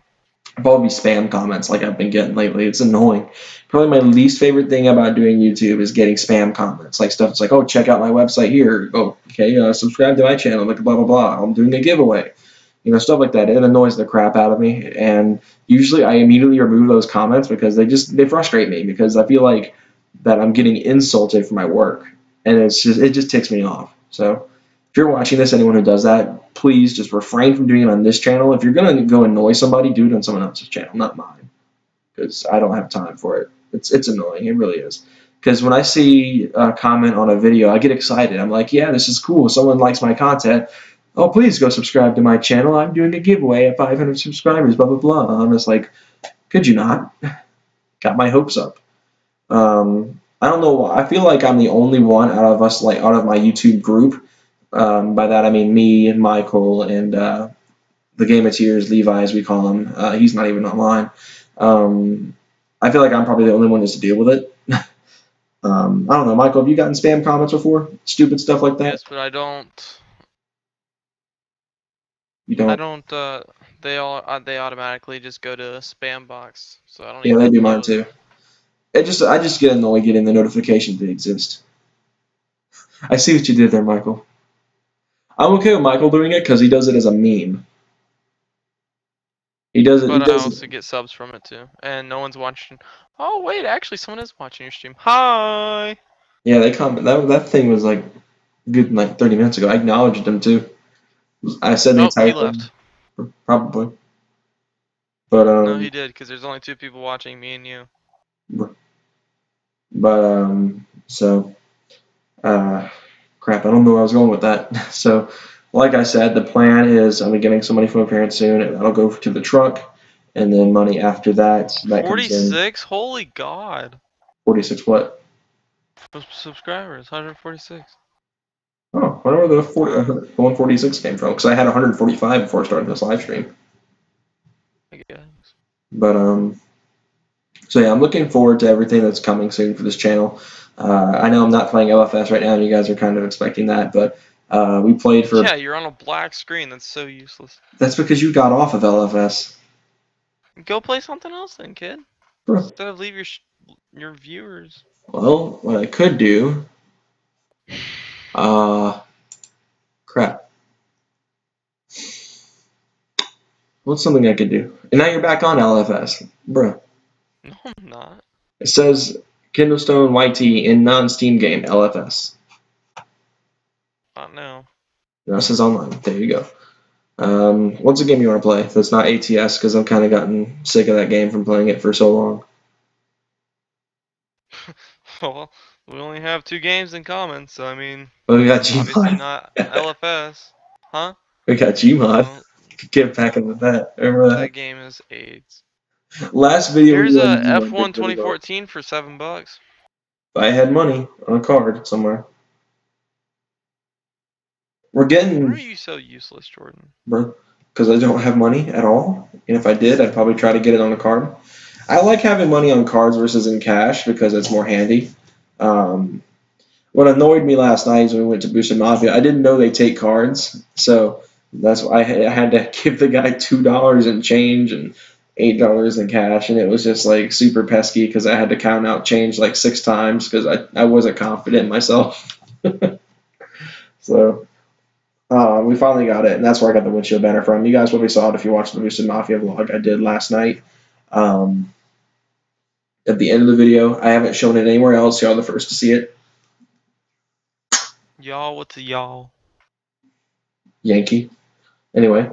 S1: Probably spam comments like I've been getting lately. It's annoying. Probably my least favorite thing about doing YouTube is getting spam comments. Like stuff that's like, oh, check out my website here. Oh, okay, subscribe to my channel. Like blah, blah, blah. I'm doing a giveaway. Stuff like that. It annoys the crap out of me. And usually I immediately remove those comments because they frustrate me because I feel like that I'm getting insulted for my work. And it just ticks me off. So if you're watching this, anyone who does that, please just refrain from doing it on this channel. If you're going to go annoy somebody, do it on someone else's channel, not mine, because I don't have time for it. It's annoying. It really is. Because when I see a comment on a video, I get excited. I'm like, yeah, this is cool. Someone likes my content. Oh, please go subscribe to my channel. I'm doing a giveaway at 500 subscribers, blah, blah, blah. I'm just like, could you not? Got my hopes up. I don't know why. I feel like I'm the only one out of my YouTube group. By that I mean me and Michael and the Gameteers, Levi as we call him. He's not even online. I feel like I'm probably the only one that's to deal with it. I don't know, Michael. Have you gotten spam comments before? Stupid stuff like that.
S2: Yes, but I don't.
S1: You don't.
S2: I don't. They automatically just go to spam box, so I don't
S1: Yeah,
S2: even
S1: they
S2: have
S1: do
S2: to deal
S1: mine
S2: with
S1: too.
S2: it.
S1: I just get annoyed getting the notification they exist. I see what you did there, Michael. I'm okay with Michael doing it because he does it as a meme. He does it. He
S2: But I
S1: does it.
S2: also get subs from it too, and no one's watching. Oh wait, actually, someone is watching your stream. Hi.
S1: Yeah, they comment. That thing was like good like 30 minutes ago. I acknowledged them too. I said the
S2: Oh, he
S1: entire thing,
S2: left.
S1: probably. But
S2: No, he did, because there's only 2 people watching, me and you.
S1: so crap. I don't know where I was going with that. So, like I said, the plan is I'm getting some money from my parents soon, and that'll go to the truck, and then money after that comes in.
S2: 46? Holy God.
S1: 46 what?
S2: Subscribers, 146.
S1: Oh, I wonder where the 146 came from, because I had 145 before starting this live stream.
S2: I guess.
S1: But so yeah, I'm looking forward to everything that's coming soon for this channel. I know I'm not playing LFS right now, and you guys are kind of expecting that, but we played for.
S2: Yeah, you're on a black screen. That's so useless.
S1: That's because you got off of LFS.
S2: Go play something else then, kid.
S1: Bro.
S2: Instead of leave your viewers.
S1: Well, what I could do, crap. What's something I could do? And now you're back on LFS, bro.
S2: No, I'm not.
S1: It says Kindlestone YT in non-Steam game LFS.
S2: Not now.
S1: No, it says online. There you go. What's a game you want to play that's not ATS? Because I've kind of gotten sick of that game from playing it for so long.
S2: Well, we only have 2 games in common, so I mean,
S1: Oh, we got
S2: obviously
S1: Gmod.
S2: not LFS. Huh?
S1: We got Gmod.
S2: Well,
S1: Get back into that. Remember that?
S2: that game is AIDS.
S1: Last video we
S2: Here's
S1: did on
S2: a
S1: Gmod
S2: F1
S1: did really well.
S2: 2014 for $7.
S1: If I had money on a card somewhere. We're
S2: Why are
S1: getting,
S2: you so useless, Jordan?
S1: bro, because I don't have money at all. And if I did, I'd probably try to get it on a card. I like having money on cards versus in cash because it's more handy. What annoyed me last night is when we went to Boosted Mafia, I didn't know they take cards. So that's why I had to give the guy $2 in change and $8 in cash. And it was just like super pesky because I had to count out change like 6 times because I wasn't confident in myself. So we finally got it, and that's where I got the windshield banner from. You guys probably saw it if you watched the Boosted Mafia vlog I did last night. At the end of the video, I haven't shown it anywhere else. Y'all are the first to see it.
S2: Y'all, what's a y'all?
S1: Yankee. Anyway.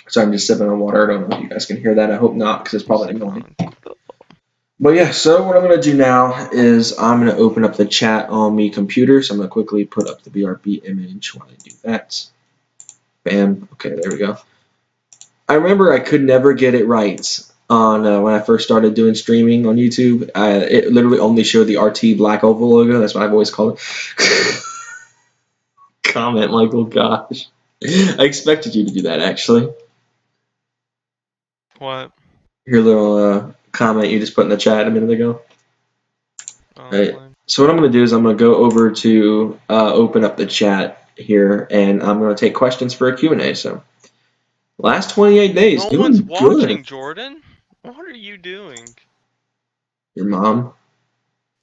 S1: So I'm just sipping on water. I don't know if you guys can hear that. I hope not, because it's probably annoying. But yeah, so what I'm going to do now is I'm going to open up the chat on my computer. So I'm going to quickly put up the BRB image while I do that. Bam. Okay, there we go. I remember I could never get it right on when I first started doing streaming on YouTube. It literally only showed the RT Black Oval logo. That's what I've always called it. Comment, Michael. Gosh. I expected you to do that, actually.
S2: What?
S1: Your little comment you just put in the chat a minute ago.
S2: Oh,
S1: Right. So what I'm going to do is I'm going to go over to open up the chat here, and I'm going to take questions for a Q&A. So last 28 days,
S2: no
S1: doing
S2: one's
S1: good.
S2: watching, Jordan. What are you doing?
S1: Your mom.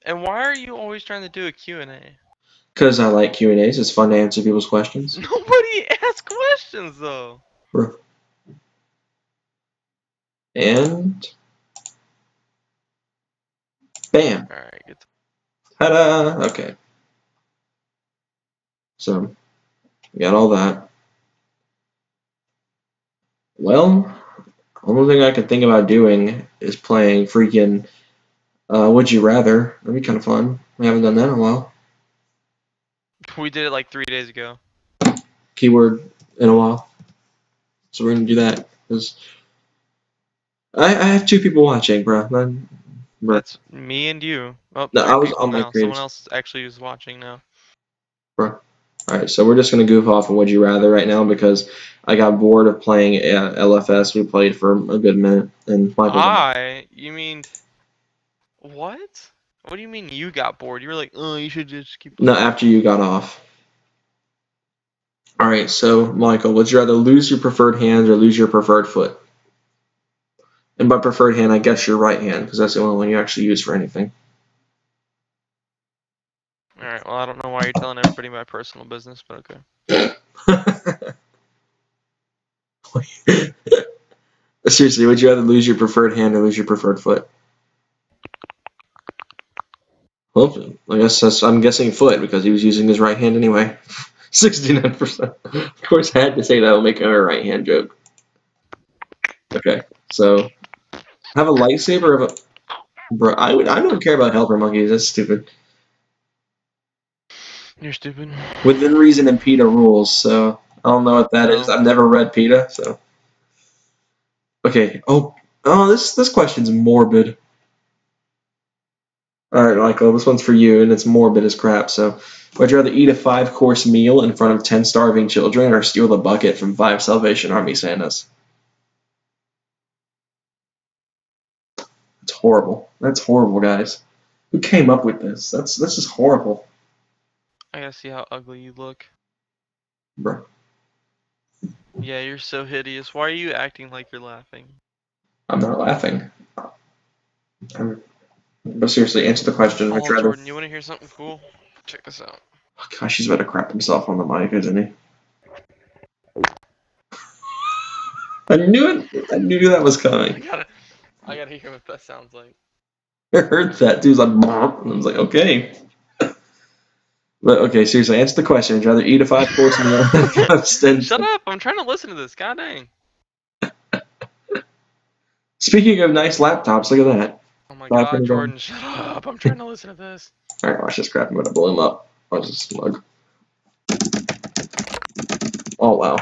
S2: And why are you always trying to do a Q&A?
S1: Because I like Q&As. It's fun to answer people's questions.
S2: Nobody asks questions, though.
S1: And bam.
S2: All right, good.
S1: Ta-da. Okay. So we got all that. Well, only thing I can think about doing is playing freaking Would You Rather. That'd be kind of fun. We haven't done that in a while.
S2: We did it like 3 days ago.
S1: Keyword in a while. So we're gonna do that because I have 2 people watching, bro.
S2: That's me and you. Oh,
S1: No,
S2: 3
S1: I was
S2: people
S1: on my
S2: now.
S1: creators.
S2: Someone else actually is watching now.
S1: Bro. All right, so we're just gonna goof off on Would You Rather right now because I got bored of playing LFS. We played for a good minute, and Michael.
S2: You mean what? What do you mean you got bored? You were like, oh, you should just keep
S1: No,
S2: playing.
S1: after you got off. All right, so Michael, would you rather lose your preferred hand or lose your preferred foot? And by preferred hand, I guess your right hand, because that's the only one you actually use for anything.
S2: Alright, well, I don't know why you're telling everybody my personal business, but okay.
S1: Seriously, would you rather lose your preferred hand or lose your preferred foot? Well, I guess I'm guessing foot because he was using his right hand anyway. 69%. Of course, I had to say that. I'll make a right hand joke. Okay, so have a lightsaber of a. Bro, I don't care about helper monkeys. That's stupid.
S2: You're stupid.
S1: Within reason and PETA rules, so I don't know what that is. I've never read PETA, so. Okay. Oh, this question's morbid. All right, Michael, this one's for you, and it's morbid as crap. So, would you rather eat a 5-course meal in front of 10 starving children, or steal the bucket from 5 Salvation Army Santas? That's horrible. That's horrible, guys. Who came up with this? This is horrible,
S2: I gotta see how ugly you look.
S1: bro.
S2: Yeah, you're so hideous. Why are you acting like you're laughing?
S1: I'm not laughing. But seriously, answer the question. Would
S2: Oh,
S1: you rather?
S2: Jordan, you wanna hear something cool? Check this out.
S1: Oh, gosh, he's about to crap himself on the mic, isn't he? I knew it. I knew that was coming.
S2: I gotta hear what that sounds like.
S1: I heard that. Dude's like, "Bonk," and I was like, okay. But okay, seriously, answer the question. Would you rather eat a 5-course meal?
S2: Shut up! I'm trying to listen to this. God dang.
S1: Speaking of nice laptops, look at that.
S2: Oh my god, Jordan, shut up! I'm trying to listen to this.
S1: Alright, watch this crap. I'm gonna blow him up. Watch this smug. Oh wow.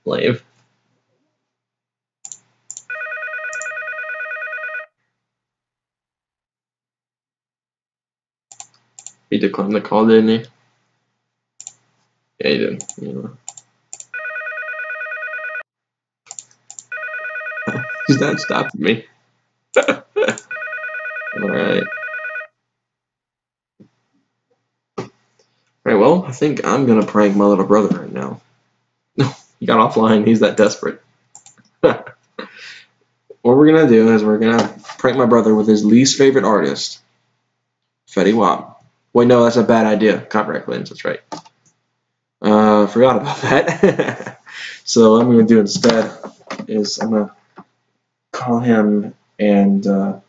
S1: Lame. He declined the call, didn't he? Yeah, he did. Yeah. He's not stopping me. Alright. Alright, well, I think I'm gonna prank my little brother right now. No, he got offline. He's that desperate. What we're gonna do is we're gonna prank my brother with his least favorite artist, Fetty Wap. Wait, no, that's a bad idea. Copyright claims, that's right. Forgot about that. So what I'm gonna do instead is I'm gonna call him and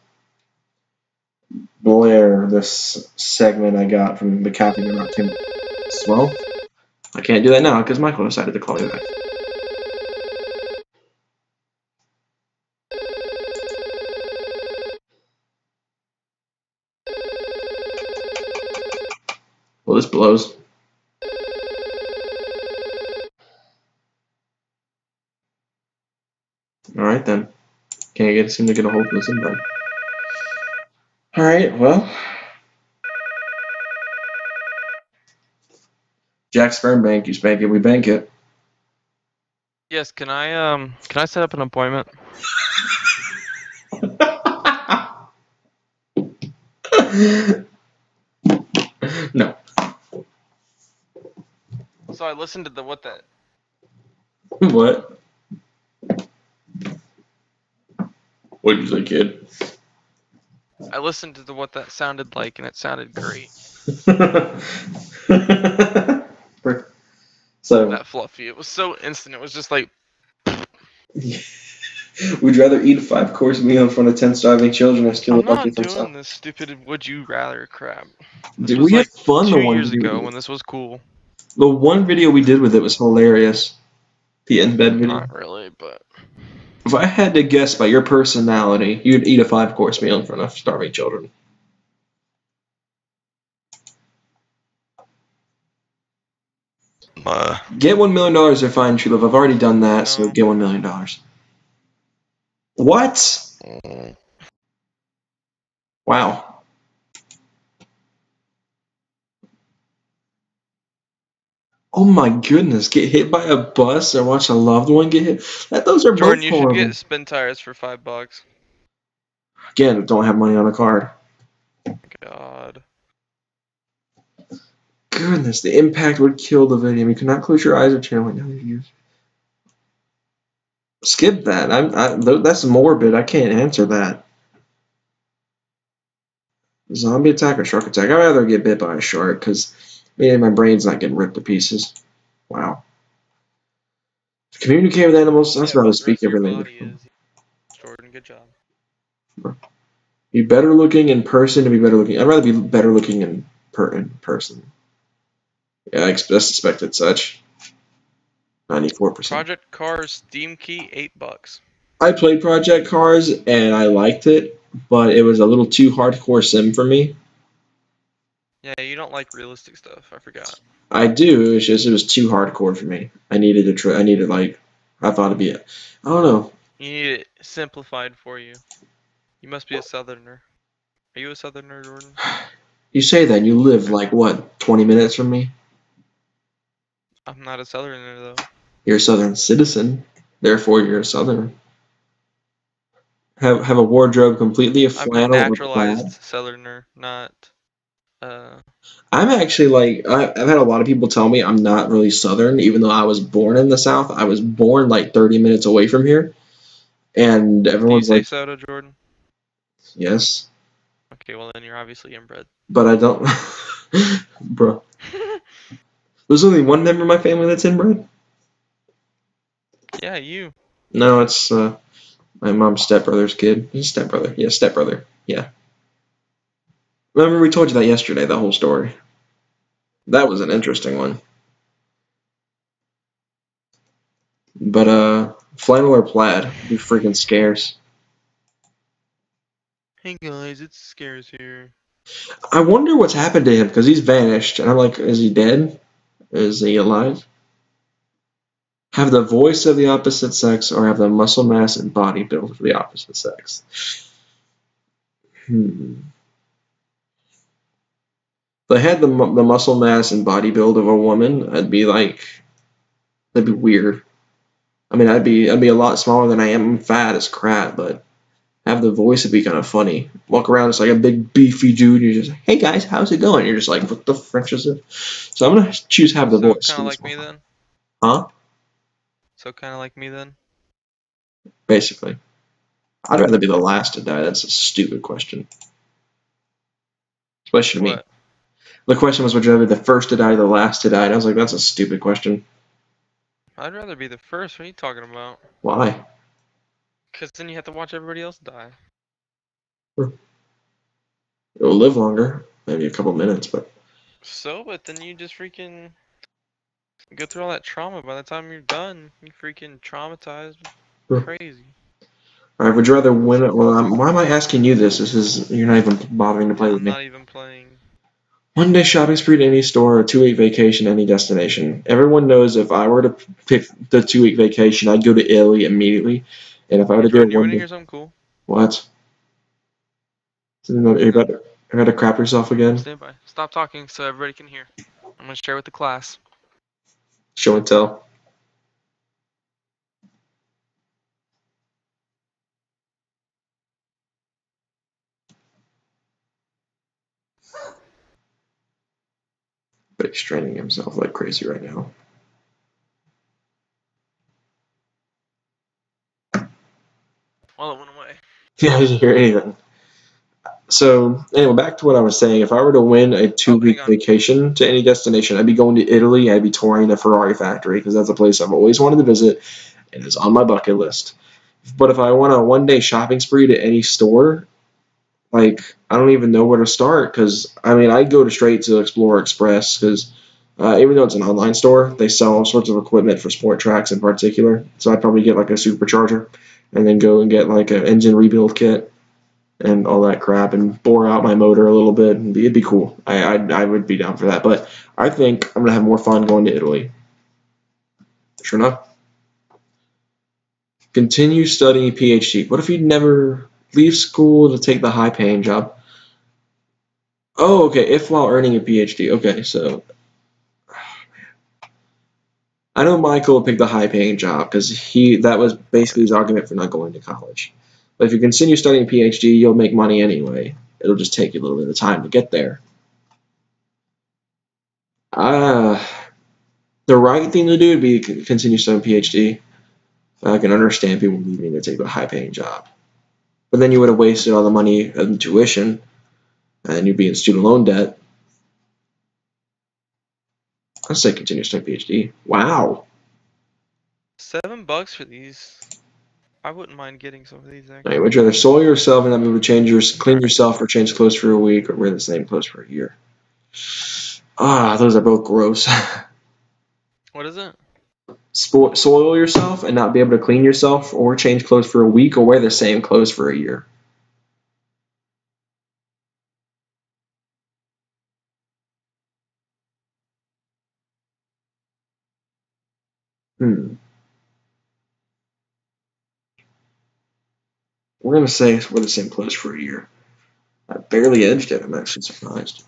S1: blare this segment I got from the Captain and Tim. Well, I can't do that now because Michael decided to call me back. Well, this blows. Alright then. Can't seem to get a hold of this invite. Alright, well. Jack Sperm Bank, you spank it, we bank it.
S2: Yes, can I set up an appointment?
S1: No.
S2: So I listened to what that.
S1: What? What'd you say, kid?
S2: I listened to what that sounded like, and it sounded great.
S1: So.
S2: That fluffy. It was so instant. It was just like.
S1: Would you rather eat a 5-course meal in front of 10 starving children or steal a bucket from
S2: I'm not
S1: some?
S2: doing this stupid would you rather crap. This
S1: Dude,
S2: was
S1: we
S2: like
S1: had fun
S2: 2
S1: the one
S2: years
S1: video.
S2: ago when this was cool.
S1: The one video we did with it was hilarious. The in bed video.
S2: Not really, but.
S1: If I had to guess by your personality, you'd eat a 5-course meal in front of starving children. Get $1 million or find true love. I've already done that, so get $1 million. What? Wow. Oh my goodness, get hit by a bus or watch a loved one get hit. Those are
S2: Jordan,
S1: both
S2: you should
S1: horrible.
S2: get spin tires for $5.
S1: Again, don't have money on a card.
S2: God.
S1: Goodness, the impact would kill the video. You cannot close your eyes or channeling other views. Skip that. That's morbid. I can't answer that. Zombie attack or shark attack? I'd rather get bit by a shark because my brain's not getting ripped to pieces. Wow. Communicate with animals. That's
S2: Yeah,
S1: why I
S2: but
S1: would
S2: the rest
S1: speak
S2: of your
S1: every
S2: body
S1: language.
S2: is. Jordan, good job.
S1: Be better looking in person to be better looking. I'd rather be better looking in person. Yeah, I suspected such. 94%.
S2: Project Cars Steam Key, $8.
S1: I played Project Cars and I liked it, but it was a little too hardcore sim for me.
S2: Yeah, you don't like realistic stuff. I forgot.
S1: I do. It's just it was too hardcore for me. I needed to try. I needed like I thought it'd be. I don't know.
S2: You need it simplified for you. You must be a southerner. Are you a southerner, Jordan?
S1: You say that and you live like what 20 minutes from me.
S2: I'm not a southerner though.
S1: You're a Southern citizen, therefore you're a Southerner. Have a wardrobe completely of
S2: I'm a
S1: flannel or
S2: naturalized
S1: plaid.
S2: southerner, not
S1: I'm actually like I've had a lot of people tell me I'm not really Southern, even though I was born in the South. I was born like 30 minutes away from here, and
S2: Do you
S1: everyone's
S2: say
S1: like,
S2: so to Jordan?
S1: yes,
S2: Okay, well then you're obviously inbred.
S1: but I don't, bro. There's only one member of my family that's inbred.
S2: Yeah, you.
S1: No, it's my mom's stepbrother's kid. He's stepbrother. Yeah, stepbrother. Yeah. Remember we told you that yesterday, the whole story. That was an interesting one. But flannel or plaid, be freaking scarce.
S2: Hey guys, it's Scares here.
S1: I wonder what's happened to him because he's vanished, and I'm like, is he dead? Is he alive? Have the voice of the opposite sex or have the muscle mass and body build of the opposite sex? If I had the muscle mass and body build of a woman, I'd be like, that'd be weird. I mean, I'd be a lot smaller than I am. I'm fat as crap, but have the voice would be kind of funny. Walk around, it's like a big beefy dude. You're just like, hey guys, how's it going? You're just like, what the French is it? So I'm gonna choose have the
S2: So
S1: voice.
S2: kinda like me then?
S1: Huh?
S2: So kinda like me then?
S1: Basically, I'd rather be the last to die. That's a stupid question. Especially to me.
S2: What?
S1: The question was, would you rather be the first to die or the last to die? And I was like, that's a stupid question.
S2: I'd rather be the first, what are you talking about?
S1: Why?
S2: Cause then you have to watch everybody else die.
S1: It will live longer, maybe a couple minutes, but
S2: So, but then you just freaking go through all that trauma. By the time you're done, you freaking traumatized. Crazy.
S1: all right. Would you rather win it? Well, why am I asking you this? This is you're not even bothering to play with
S2: I'm
S1: me.
S2: not even playing.
S1: One day shopping spree to any store, a 2-week vacation, any destination. Everyone knows if I were to pick the 2-week vacation, I'd go to Italy immediately. And if I were
S2: Hey
S1: to do
S2: Jordan,
S1: it
S2: you
S1: one
S2: wanna
S1: day,
S2: hear something cool?
S1: what? Are you about to crap yourself again?
S2: Stand by. Stop talking so everybody can hear. I'm gonna share with the class.
S1: Show and tell. But he's straining himself like crazy right now.
S2: Well, it went away.
S1: Yeah, I didn't hear anything. So, anyway, back to what I was saying. If I were to win a 2-week
S2: on.
S1: vacation to any destination, I'd be going to Italy. I'd be touring the Ferrari factory because that's a place I've always wanted to visit and is on my bucket list. But if I want a 1-day shopping spree to any store, like, I don't even know where to start because, I mean, I'd go straight to Explorer Express because even though it's an online store, they sell all sorts of equipment for sport tracks in particular. So I'd probably get like a supercharger and then go and get like an engine rebuild kit and all that crap and bore out my motor a little bit. And it'd be cool. I would be down for that. But I think I'm going to have more fun going to Italy. Sure enough. Continue studying PhD. What if you never leave school to take the high paying job? Oh, okay. If while earning a PhD. Okay, so I know Michael picked the high-paying job because that was basically his argument for not going to college. But if you continue studying PhD, you'll make money anyway. It'll just take you a little bit of time to get there. The right thing to do would be to continue studying PhD. I can understand people leaving to take a high-paying job. But then you would have wasted all the money in tuition, and you'd be in student loan debt. I'd say continue studying PhD. Wow.
S2: $7 for these. I wouldn't mind getting some of these actually.
S1: Right, would you rather soil yourself and not be able to clean yourself or change clothes for a week, or wear the same clothes for a year? Those are both gross.
S2: What is it?
S1: Soil yourself and not be able to clean yourself or change clothes for a week, or wear the same clothes for a year. We're going to say wear the same clothes for a year. I barely edged it. I'm actually surprised.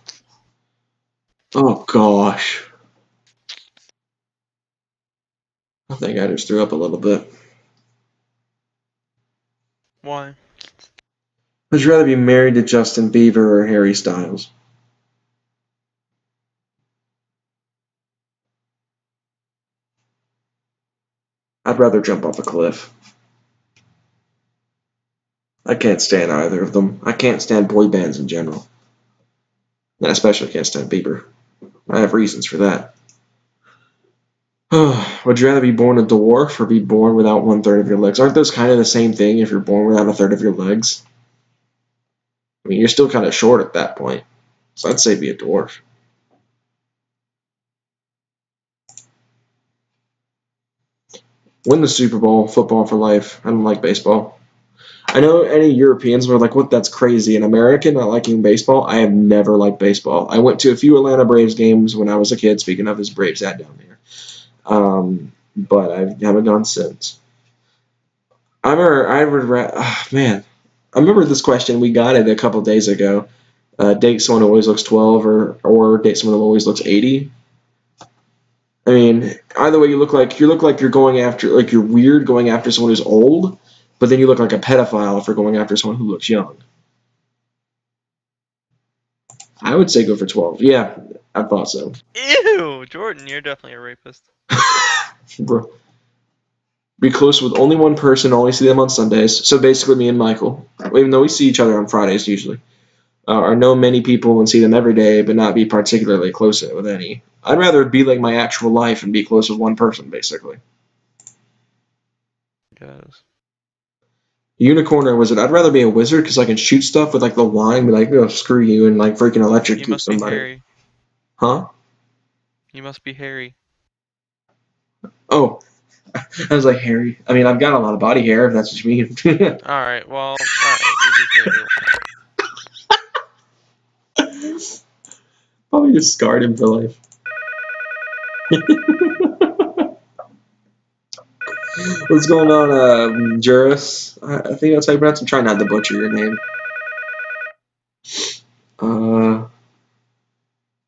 S1: Oh, gosh. I think I just threw up a little bit.
S2: Why?
S1: Would you rather be married to Justin Bieber or Harry Styles? I'd rather jump off a cliff. I can't stand either of them. I can't stand boy bands in general. And I especially can't stand Bieber. I have reasons for that. Would you rather be born a dwarf or be born without 1/3 of your legs? Aren't those kind of the same thing if you're born without 1/3 of your legs? I mean, you're still kind of short at that point. So I'd say be a dwarf. Win the Super Bowl, football for life. I don't like baseball. I know any Europeans were like, what, that's crazy. An American not liking baseball? I have never liked baseball. I went to a few Atlanta Braves games when I was a kid, speaking of his Braves hat down there. But I haven't gone since. I remember this question. We got it a couple days ago. Date someone who always looks 12 or date someone who always looks 80. I mean, either way, you look like you're going after, like, you're weird going after someone who's old, but then you look like a pedophile for going after someone who looks young. I would say go for 12. Yeah, I thought so.
S2: Ew, Jordan, you're definitely a rapist.
S1: Bro. Be close with only one person, only see them on Sundays. So basically me and Michael, even though we see each other on Fridays usually, or know many people and see them every day, but not be particularly close with any. I'd rather be like my actual life and be close with one person, basically.
S2: Yes.
S1: Unicorn or wizard? I'd rather be a wizard because I can shoot stuff with like the wine, be like, oh, screw you, and like freaking electrocute somebody.
S2: Be Harry.
S1: Huh?
S2: You must be Harry.
S1: Oh, I was like Harry. I mean, I've got a lot of body hair, if that's what you mean.
S2: Alright, well, alright.
S1: Probably just scarred him for life. What's going on, Juris? I think that's how you pronounce it. I'm trying not to butcher your name.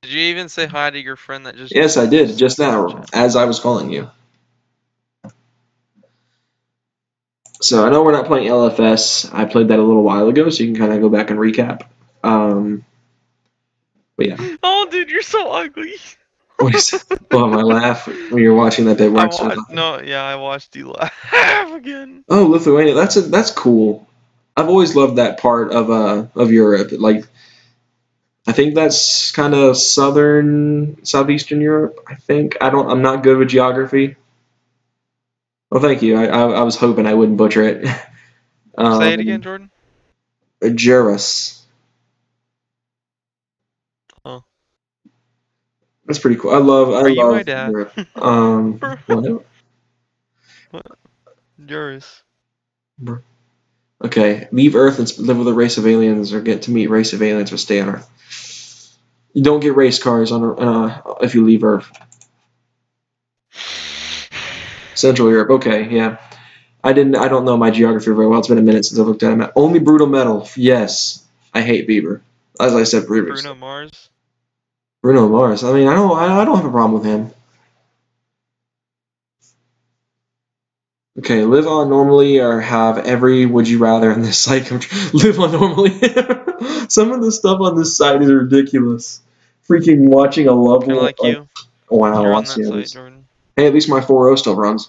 S2: Did you even say hi to your friend that just...
S1: Yes, I did, just now, as I was calling you. So I know we're not playing LFS. I played that a little while ago, so you can kind of go back and recap. But yeah.
S2: Oh, dude, you're so ugly.
S1: What is it? Oh, my laugh when you're watching that.
S2: I watched you laugh again.
S1: Oh, Lithuania. That's cool. I've always loved that part of Europe. Like, I think that's kind of southeastern Europe. I think I'm not good with geography. Well, thank you. I was hoping I wouldn't butcher it.
S2: Say it again, Jordan.
S1: Juris.
S2: Oh.
S1: That's pretty cool. I love
S2: my dad?
S1: Europe. What?
S2: What? Juris.
S1: Okay, leave Earth and live with a race of aliens, or get to meet a race of aliens, but stay on Earth. You don't get race cars on if you leave Earth. Central Europe. Okay, yeah. I don't know my geography very well. It's been a minute since I looked at it. Only Brutal Metal. Yes, I hate Bieber. As I said previously.
S2: Bruno Mars.
S1: Bruno Mars. I mean, I don't have a problem with him. Okay, live on normally or have every would you rather in this site. Live on normally. Some of the stuff on this site is ridiculous. Freaking watching a
S2: Kind of
S1: level
S2: like you.
S1: wow,
S2: You're on
S1: watch
S2: that site,
S1: this.
S2: Jordan.
S1: Hey, at least my 4.0 still runs,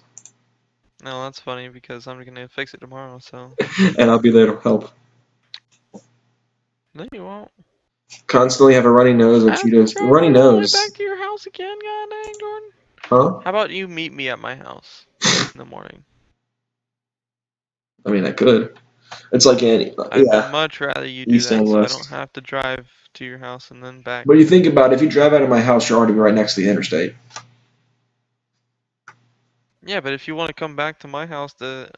S2: No, that's funny because I'm gonna fix it tomorrow. So.
S1: and I'll be there to help.
S2: No, you won't.
S1: Constantly have a runny nose or
S2: I have to
S1: Cheetos.
S2: drive
S1: Runny
S2: all the way back
S1: nose,
S2: to your house again, god dang, Jordan.
S1: huh?
S2: How about you meet me at my house in the morning?
S1: I mean, I could. It's like any
S2: I'd
S1: yeah,
S2: much rather you do
S1: east
S2: that
S1: and
S2: so I don't
S1: west.
S2: have to drive to your house and then back.
S1: But you think about it, if you drive out of my house, you're already right next to the interstate.
S2: Yeah, but if you want to come back to my house to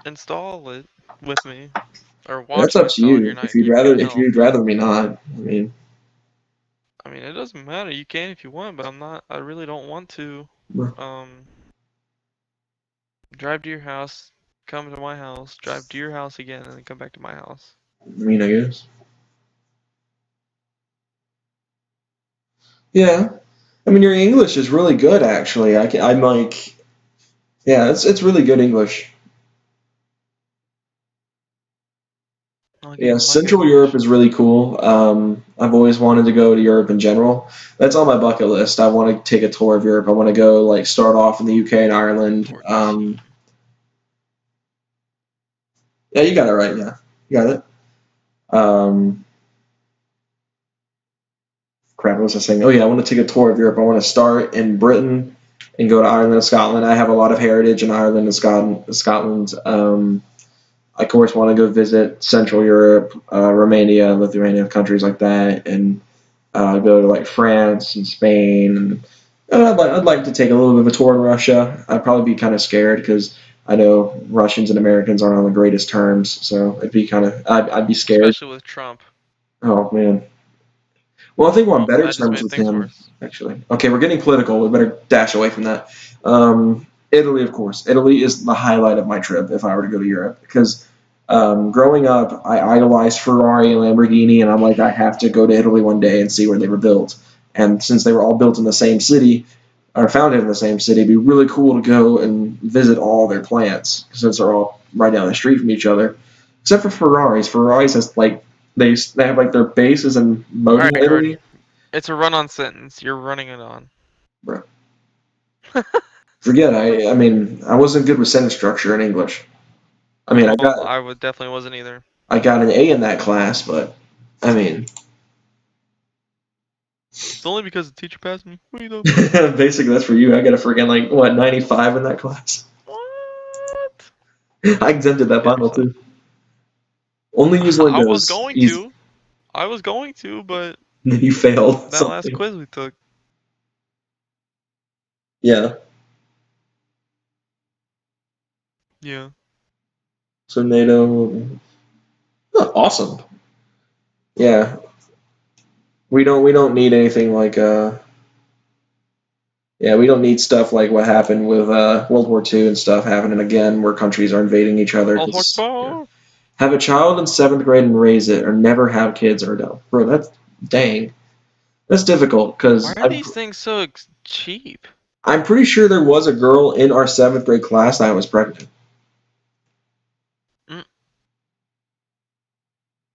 S2: install it with me or
S1: That's
S2: watch me
S1: up to
S2: install it,
S1: you.
S2: you can't
S1: If
S2: help.
S1: you'd rather me not. I mean,
S2: I mean, it doesn't matter. You can if you want, but I really don't want to
S1: I
S2: um drive to your house, come to my house, drive to your house again and then come back to my house.
S1: mean, I guess. Yeah. I mean, your English is really good, actually. I'm like, yeah, it's really good English.
S2: I'll
S1: Yeah,
S2: get much
S1: Central Europe
S2: English.
S1: is really cool. I've always wanted to go to Europe in general. That's on my bucket list. I want to take a tour of Europe. I want to go like start off in the UK and Ireland.
S2: Portuguese.
S1: Yeah, you got it right. Yeah, you got it. Um, Crap, what was I saying? Oh yeah, I want to take a tour of Europe. I want to start in Britain and go to Ireland and Scotland. I have a lot of heritage in Ireland and Scotland. I of course want to go visit Central Europe, Romania, Lithuania, countries like that, and go to like France and Spain. And I'd like to take a little bit of a tour in Russia. I'd probably be kind of scared because I know Russians and Americans aren't on the greatest terms, so it'd be kind of I'd be scared.
S2: Especially with Trump.
S1: Oh man. Well, I think we're on
S2: Well,
S1: better
S2: that just
S1: terms
S2: made
S1: with
S2: things
S1: him,
S2: worse.
S1: actually. Okay, we're getting political. We better dash away from that. Italy, of course. Italy is the highlight of my trip if I were to go to Europe because growing up, I idolized Ferrari and Lamborghini, and I'm like, I have to go to Italy one day and see where they were built. And since they were all built in the same city, or founded in the same city, it'd be really cool to go and visit all their plants since they're all right down the street from each other. Except for Ferraris. Ferraris has like they have like their bases in Modena,
S2: Alright,
S1: Italy.
S2: Jordan. It's a run-on sentence. You're running it on.
S1: Bro, forget. I mean, I wasn't good with sentence structure in English. I mean,
S2: Well, I would definitely wasn't either.
S1: I got an A in that class, but I mean,
S2: It's only because the teacher passed me. What are you
S1: basically that's for you. I got a freaking like what 95 in that class.
S2: What?
S1: I exempted that
S2: Get
S1: final
S2: yourself.
S1: too. Only use
S2: I was
S1: Windows.
S2: going
S1: Easy.
S2: to. I was going to, but
S1: You failed
S2: that last
S1: something.
S2: quiz we took.
S1: Yeah.
S2: Yeah.
S1: So NATO. Oh, awesome. Yeah. We don't need anything like yeah, we don't need stuff like what happened with World War II and stuff happening again, where countries are invading each other.
S2: All
S1: 'Cause, yeah.
S2: horsepower.
S1: Have a child in seventh grade and raise it, or never have kids or no, bro. That's dang. That's difficult
S2: Why
S1: because
S2: are these things so cheap?
S1: I'm pretty sure there was a girl in our seventh grade class that was pregnant.
S2: Mm.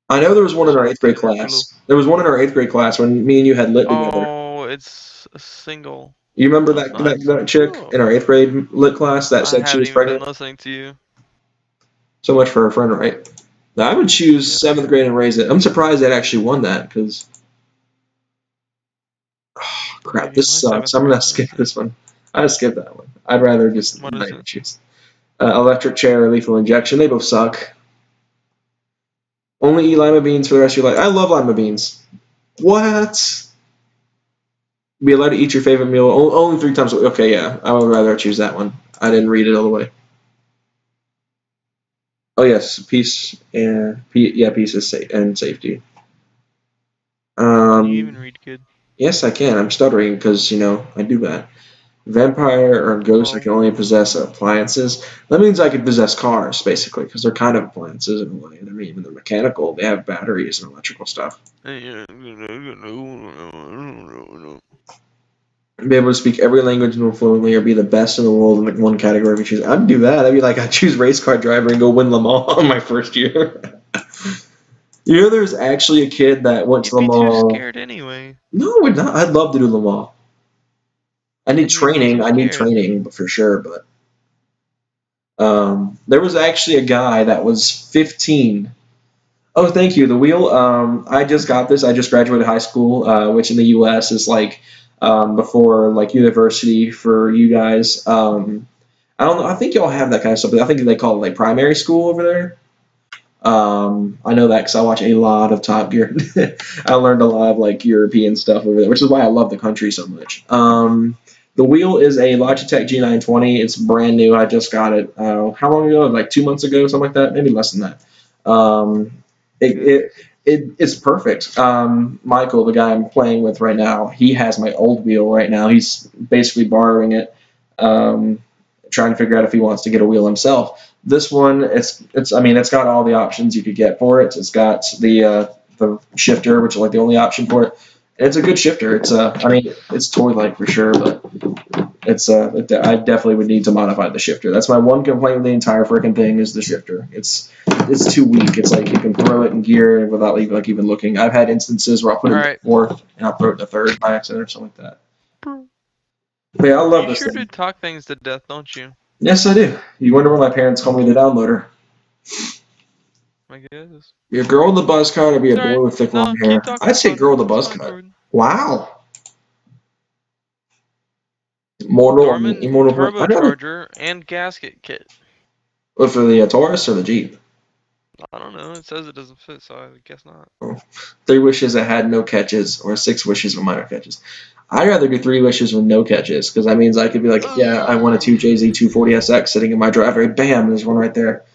S1: I know there was one in our eighth grade
S2: Angelo.
S1: class. There was one in our eighth grade class when me and you had lit together.
S2: Oh, it's a single.
S1: You remember
S2: That's nice.
S1: that chick
S2: Oh.
S1: in our eighth grade lit class that
S2: I
S1: said she
S2: haven't
S1: was
S2: even been
S1: pregnant?
S2: listening to you.
S1: So much for her friend, right? Now, I would choose
S2: Yeah.
S1: seventh grade and raise it. I'm surprised it actually won that because, oh,
S2: I'll
S1: crap,
S2: give you
S1: this
S2: my
S1: sucks.
S2: seventh
S1: I'm
S2: grade
S1: gonna
S2: and
S1: skip
S2: raise it.
S1: this one. I'd skip that one. I'd rather just
S2: What
S1: not
S2: is
S1: even
S2: it?
S1: choose. Electric chair or lethal injection. They both suck. Only eat lima beans for the rest of your life. I love lima beans. What? Be allowed to eat your favorite meal only 3 times a week. Okay, yeah. I would rather choose that one. I didn't read it all the way. Oh, yes. Peace and peace is and safety.
S2: Can you even
S1: Um,
S2: read good?
S1: yes, I can. I'm stuttering because, I do that. Vampire or ghost, I
S2: Well,
S1: can only possess appliances. That means I could possess cars, basically, because they're kind of appliances in a way. I mean, even they're mechanical. They have batteries and electrical stuff. Be able to speak every language more fluently or be the best in the world in like one category if you choose. I'd do that. I'd be like, I'd choose race car driver and go win Le Mans on my first year. You know, there's actually a kid that went to
S2: You'd
S1: Le
S2: be too
S1: Mans.
S2: scared anyway.
S1: No, I would not. I'd love to do Le Mans. I need
S2: And you'd be
S1: training.
S2: too
S1: I need
S2: scared.
S1: training for sure, but there was actually a guy that was 15. Oh, thank you. The wheel. I just got this. I just graduated high school, which in the U.S. is like before like university for you guys. I don't know. I think y'all have that kind of stuff, but I think they call it like primary school over there. I know that because I watch a lot of Top Gear. I learned a lot of like European stuff over there, which is why I love the country so much. The wheel is a Logitech G920. It's brand new. I just got it. How long ago? Like 2 months ago, something like that. Maybe less than that. It's perfect. Michael, the guy I'm playing with right now, he has my old wheel right now. He's basically borrowing it, trying to figure out if he wants to get a wheel himself. This one, it's got all the options you could get for it. It's got the shifter, which is like the only option for it. It's a good shifter. It's toy-like for sure, but I definitely would need to modify the shifter. That's my one complaint with the entire freaking thing is the shifter. It's too weak. It's like you can throw it in gear without even looking. I've had instances where I'll put it in the fourth and I'll throw it in the third by accident or something like that. But yeah, I love this
S2: You sure
S1: thing.
S2: do talk things to death, don't you?
S1: Yes, I do. You wonder why my parents call me the downloader.
S2: I guess.
S1: Be a girl with a buzz cut or be a
S2: Sorry.
S1: boy with thick
S2: No,
S1: long hair?
S2: keep talking
S1: I'd say
S2: about
S1: girl with a
S2: it.
S1: buzz
S2: It's fine,
S1: cut.
S2: Jordan.
S1: Wow. Immortal
S2: Dorman turbocharger and gasket kit.
S1: What, for the Taurus or the Jeep?
S2: I don't know. It says it doesn't fit, so I guess not.
S1: 3 wishes that had no catches, or 6 wishes with minor catches. I'd rather do 3 wishes with no catches, because that means I could be like, yeah, I want a 2JZ 240SX sitting in my driveway. Bam, there's one right there.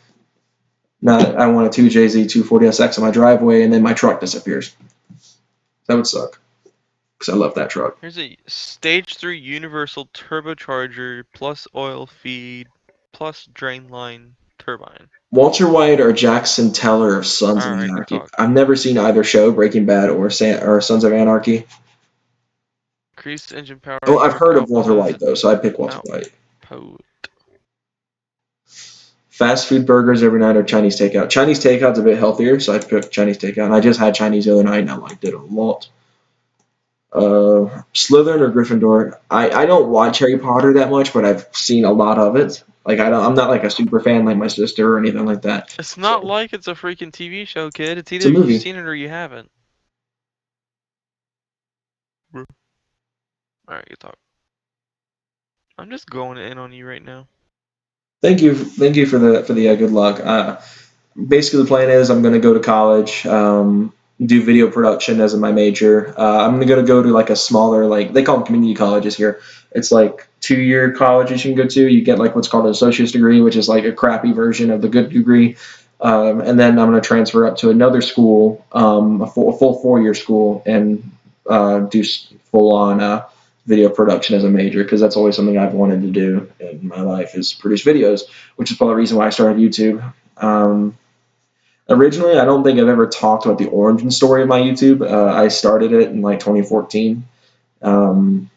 S1: Not, I want a 2JZ 240SX in my driveway, and then my truck disappears. That would suck, because I love that truck.
S2: Here's a Stage 3 universal turbocharger plus oil feed plus drain line turbine.
S1: Walter White or Jackson Teller of Sons of Anarchy. I've never seen either show, Breaking Bad or Sons of Anarchy.
S2: Increased engine power.
S1: Oh, I've heard of Walter White, though, so I'd pick Walter White. Fast food burgers every night or Chinese takeout. Chinese takeout's a bit healthier, so I'd pick Chinese takeout. And I just had Chinese the other night, and I liked it a lot. Slytherin or Gryffindor. I don't watch Harry Potter that much, but I've seen a lot of it. Like I'm not like a super fan like my sister or anything like that.
S2: It's not like it's a freaking TV show, kid. It's
S1: a movie.
S2: You've seen it or you haven't. Alright, you talk. I'm just going in on you right now.
S1: Thank you for the good luck. Basically, the plan is I'm going to go to college, do video production as my major. I'm going to go to like a smaller, like they call them community colleges here. It's like 2-year colleges you can go to. You get like what's called an associate's degree, which is like a crappy version of the good degree. And then I'm going to transfer up to another school, a full 4-year school, and do full on video production as a major, because that's always something I've wanted to do in my life, is produce videos, which is probably the reason why I started YouTube. Originally, I don't think I've ever talked about the origin story of my YouTube. I started it in like 2014, and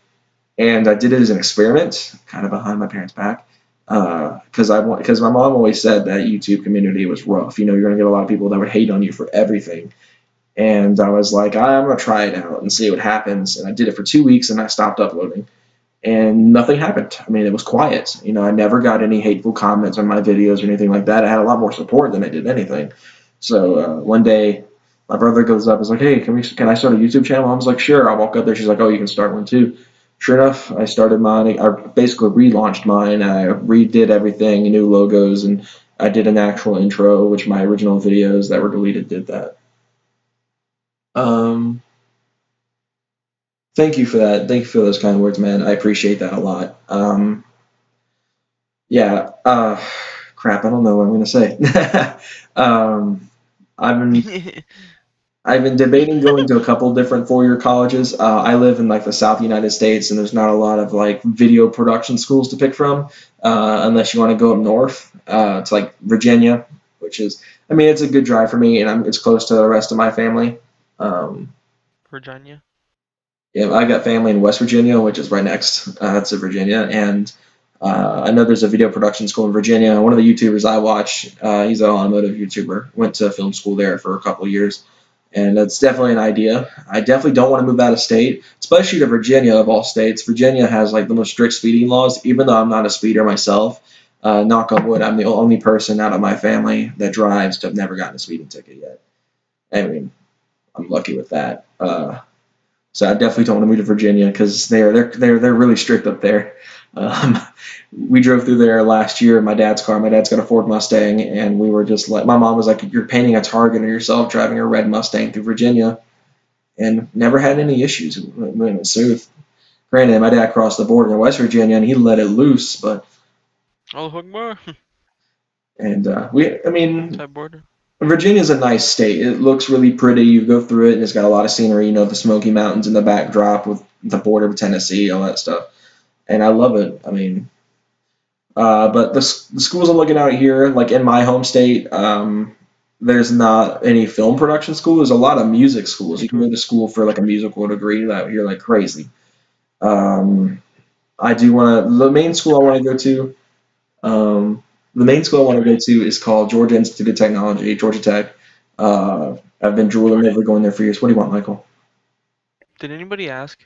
S1: I did it as an experiment, kind of behind my parents' back, because my mom always said that YouTube community was rough. You know, you're gonna get a lot of people that would hate on you for everything. And I was like, I'm going to try it out and see what happens. And I did it for 2 weeks, and I stopped uploading. And nothing happened. I mean, it was quiet. You know, I never got any hateful comments on my videos or anything like that. I had a lot more support than I did anything. So one day, my brother goes up and is like, hey, can I start a YouTube channel? I was like, sure. I walk up there. She's like, oh, you can start one too. Sure enough, I started mine. I basically relaunched mine. I redid everything, new logos, and I did an actual intro, which my original videos that were deleted did that. Thank you for that. Thank you for those kind words, man. I appreciate that a lot. Yeah. Crap. I don't know what I'm gonna say. I've been debating going to a couple different 4-year colleges. I live in like the South United States, and there's not a lot of like video production schools to pick from, unless you want to go up north to like Virginia, which is, I mean, it's a good drive for me, and it's close to the rest of my family.
S2: Virginia.
S1: Yeah, I got family in West Virginia, which is right next to Virginia, and I know there's a video production school in Virginia. One of the YouTubers I watch, he's an automotive YouTuber, went to film school there for a couple of years, and that's definitely an idea. I definitely don't want to move out of state, especially to Virginia of all states. Virginia has like the most strict speeding laws, even though I'm not a speeder myself. Knock on wood, I'm the only person out of my family that drives to have never gotten a speeding ticket yet. I mean, I'm lucky with that. So I definitely don't want to move to Virginia because they're really strict up there. Um, we drove through there last year in my dad's car. My dad's got a Ford Mustang, and we were just like, my mom was like, "You're painting a target on yourself driving a red Mustang through Virginia," and never had any issues. It went smooth. Granted, my dad crossed the border in West Virginia, and he let it loose, but
S2: Allahu Akbar.
S1: I mean,
S2: Type border.
S1: Virginia's a nice state. It looks really pretty. You go through it, and it's got a lot of scenery. You know, the Smoky Mountains in the backdrop with the border with Tennessee, all that stuff. And I love it. I mean, but the schools I'm looking out here, like in my home state, there's not any film production school. There's a lot of music schools. You can go to school for like a musical degree out here like crazy. I do want to. The main school I want to go to. The main school I want to go to is called Georgia Institute of Technology, Georgia Tech. I've been drooling over going there for years. What do you want, Michael?
S2: Did anybody ask?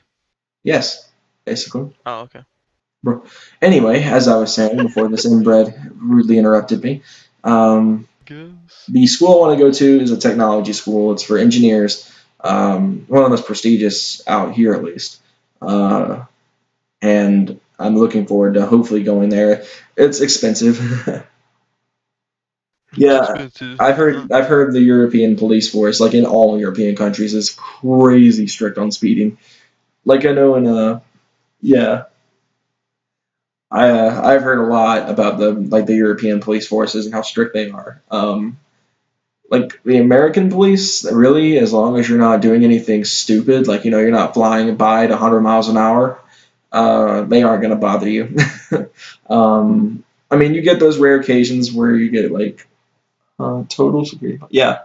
S1: Yes, basically.
S2: Oh, okay.
S1: Bro. Anyway, as I was saying before this inbred rudely interrupted me, the school I want to go to is a technology school. It's for engineers, one of the most prestigious out here at least. And I'm looking forward to hopefully going there. It's expensive. Yeah, I've heard the European police force, like in all European countries, is crazy strict on speeding. Like I know in yeah, I've heard a lot about the European police forces and how strict they are. Like the American police, really, as long as you're not doing anything stupid, like you're not flying by at 100 miles an hour, they aren't gonna bother you. I mean, you get those rare occasions where you get like total security. Yeah,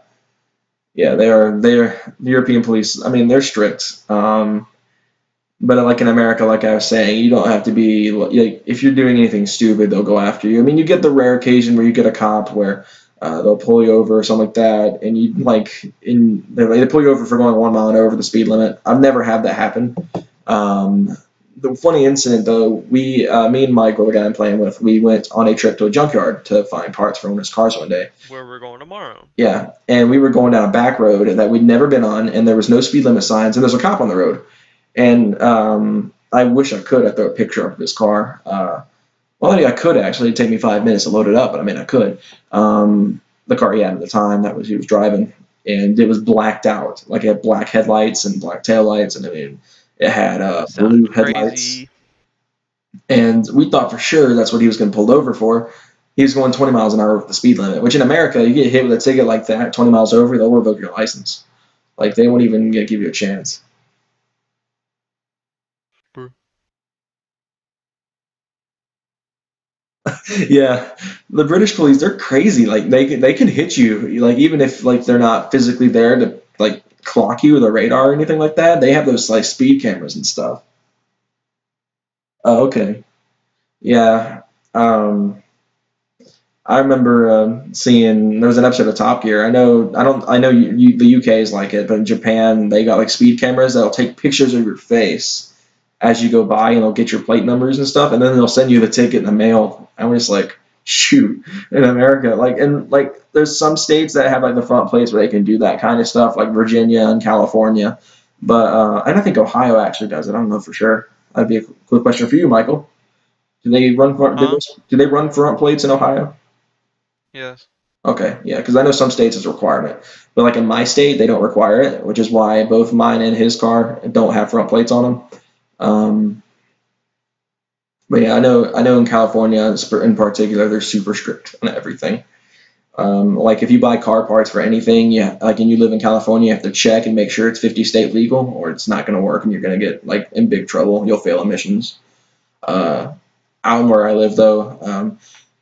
S1: yeah, they're the European police. I mean, they're strict. But like in America, like I was saying, you don't have to be like if you're doing anything stupid, they'll go after you. I mean, you get the rare occasion where you get a cop where they'll pull you over or something like that, and they pull you over for going 1 mile and over the speed limit. I've never had that happen. The funny incident though, me and Michael, the guy I'm playing with, we went on a trip to a junkyard to find parts for one of his cars one day.
S2: Where we're going tomorrow.
S1: Yeah, and we were going down a back road that we'd never been on, and there was no speed limit signs, and there's a cop on the road. And I wish I could. I throw a picture of his car. Well, I could actually. It'd take me 5 minutes to load it up, but I mean, I could. The car he had at the time he was driving, and it was blacked out. Like it had black headlights and black taillights, and I mean, it had blue headlights. And we thought for sure that's what he was going to pull over for. He was going 20 miles an hour with the speed limit, which in America, you get hit with a ticket like that, 20 miles over, they'll revoke your license. Like they won't even give you a chance. Yeah, the British police, they're crazy. Like they can hit you, like even if like they're not physically there to like clock you with a radar or anything like that. They have those like speed cameras and stuff. Oh, okay. Yeah. I remember seeing there was an episode of Top Gear. I know the UK is like it, but in Japan they got like speed cameras that'll take pictures of your face as you go by, and they'll get your plate numbers and stuff, and then they'll send you the ticket in the mail. And we're just like, shoot, in America, there's some states that have like the front plates where they can do that kind of stuff, like Virginia and California, but and I think Ohio actually does it. I don't know for sure. That'd be a quick question for you, Michael. Do they run do they run front plates in Ohio?
S2: Yes.
S1: Okay, yeah, because I know some states it's a requirement, but like in my state they don't require it, which is why both mine and his car don't have front plates on them. But yeah, I know in California in particular, they're super strict on everything. Like if you buy car parts for anything, and you live in California, you have to check and make sure it's 50 state legal, or it's not going to work, and you're going to get like in big trouble. You'll fail emissions. Out where I live, though,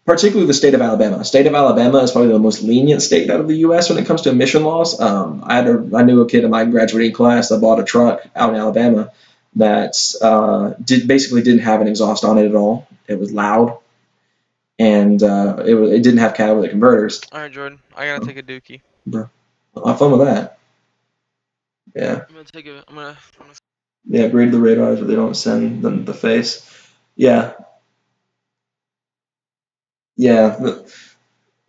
S1: particularly the state of Alabama. State of Alabama is probably the most lenient state out of the U.S. when it comes to emission laws. I knew a kid in my graduating class that bought a truck out in Alabama. that basically didn't have an exhaust on it at all. It was loud, and it didn't have catalytic converters.
S2: All right, Jordan, I gotta take a dookie.
S1: Bro, have fun with that. Yeah.
S2: I'm gonna take it. I'm gonna.
S1: Yeah, braid the radars, but they don't send them the face. Yeah. Yeah.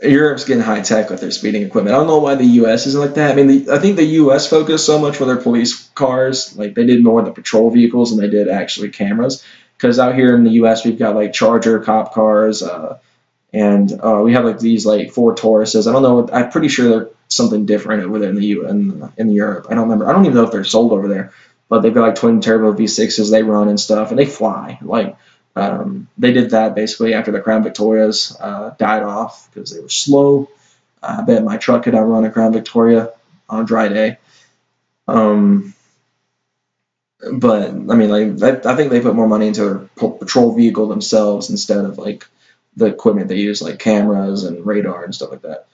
S1: Europe's getting high tech with their speeding equipment. I don't know why the U.S. isn't like that. I mean, I think the U.S. focused so much with their police cars, like they did more of the patrol vehicles than they did actually cameras. Because out here in the U.S. we've got like Charger cop cars, and we have like these like Ford Tauruses. I don't know. I'm pretty sure they're something different over there in the in Europe. I don't remember. I don't even know if they're sold over there. But they've got like twin turbo V6s they run and stuff, and they fly. Like they did that basically after the Crown Victorias died off because they were slow. I bet my truck could outrun a Crown Victoria on a dry day. But I mean, like I think they put more money into their patrol vehicle themselves instead of like the equipment they use, like cameras and radar and stuff like that.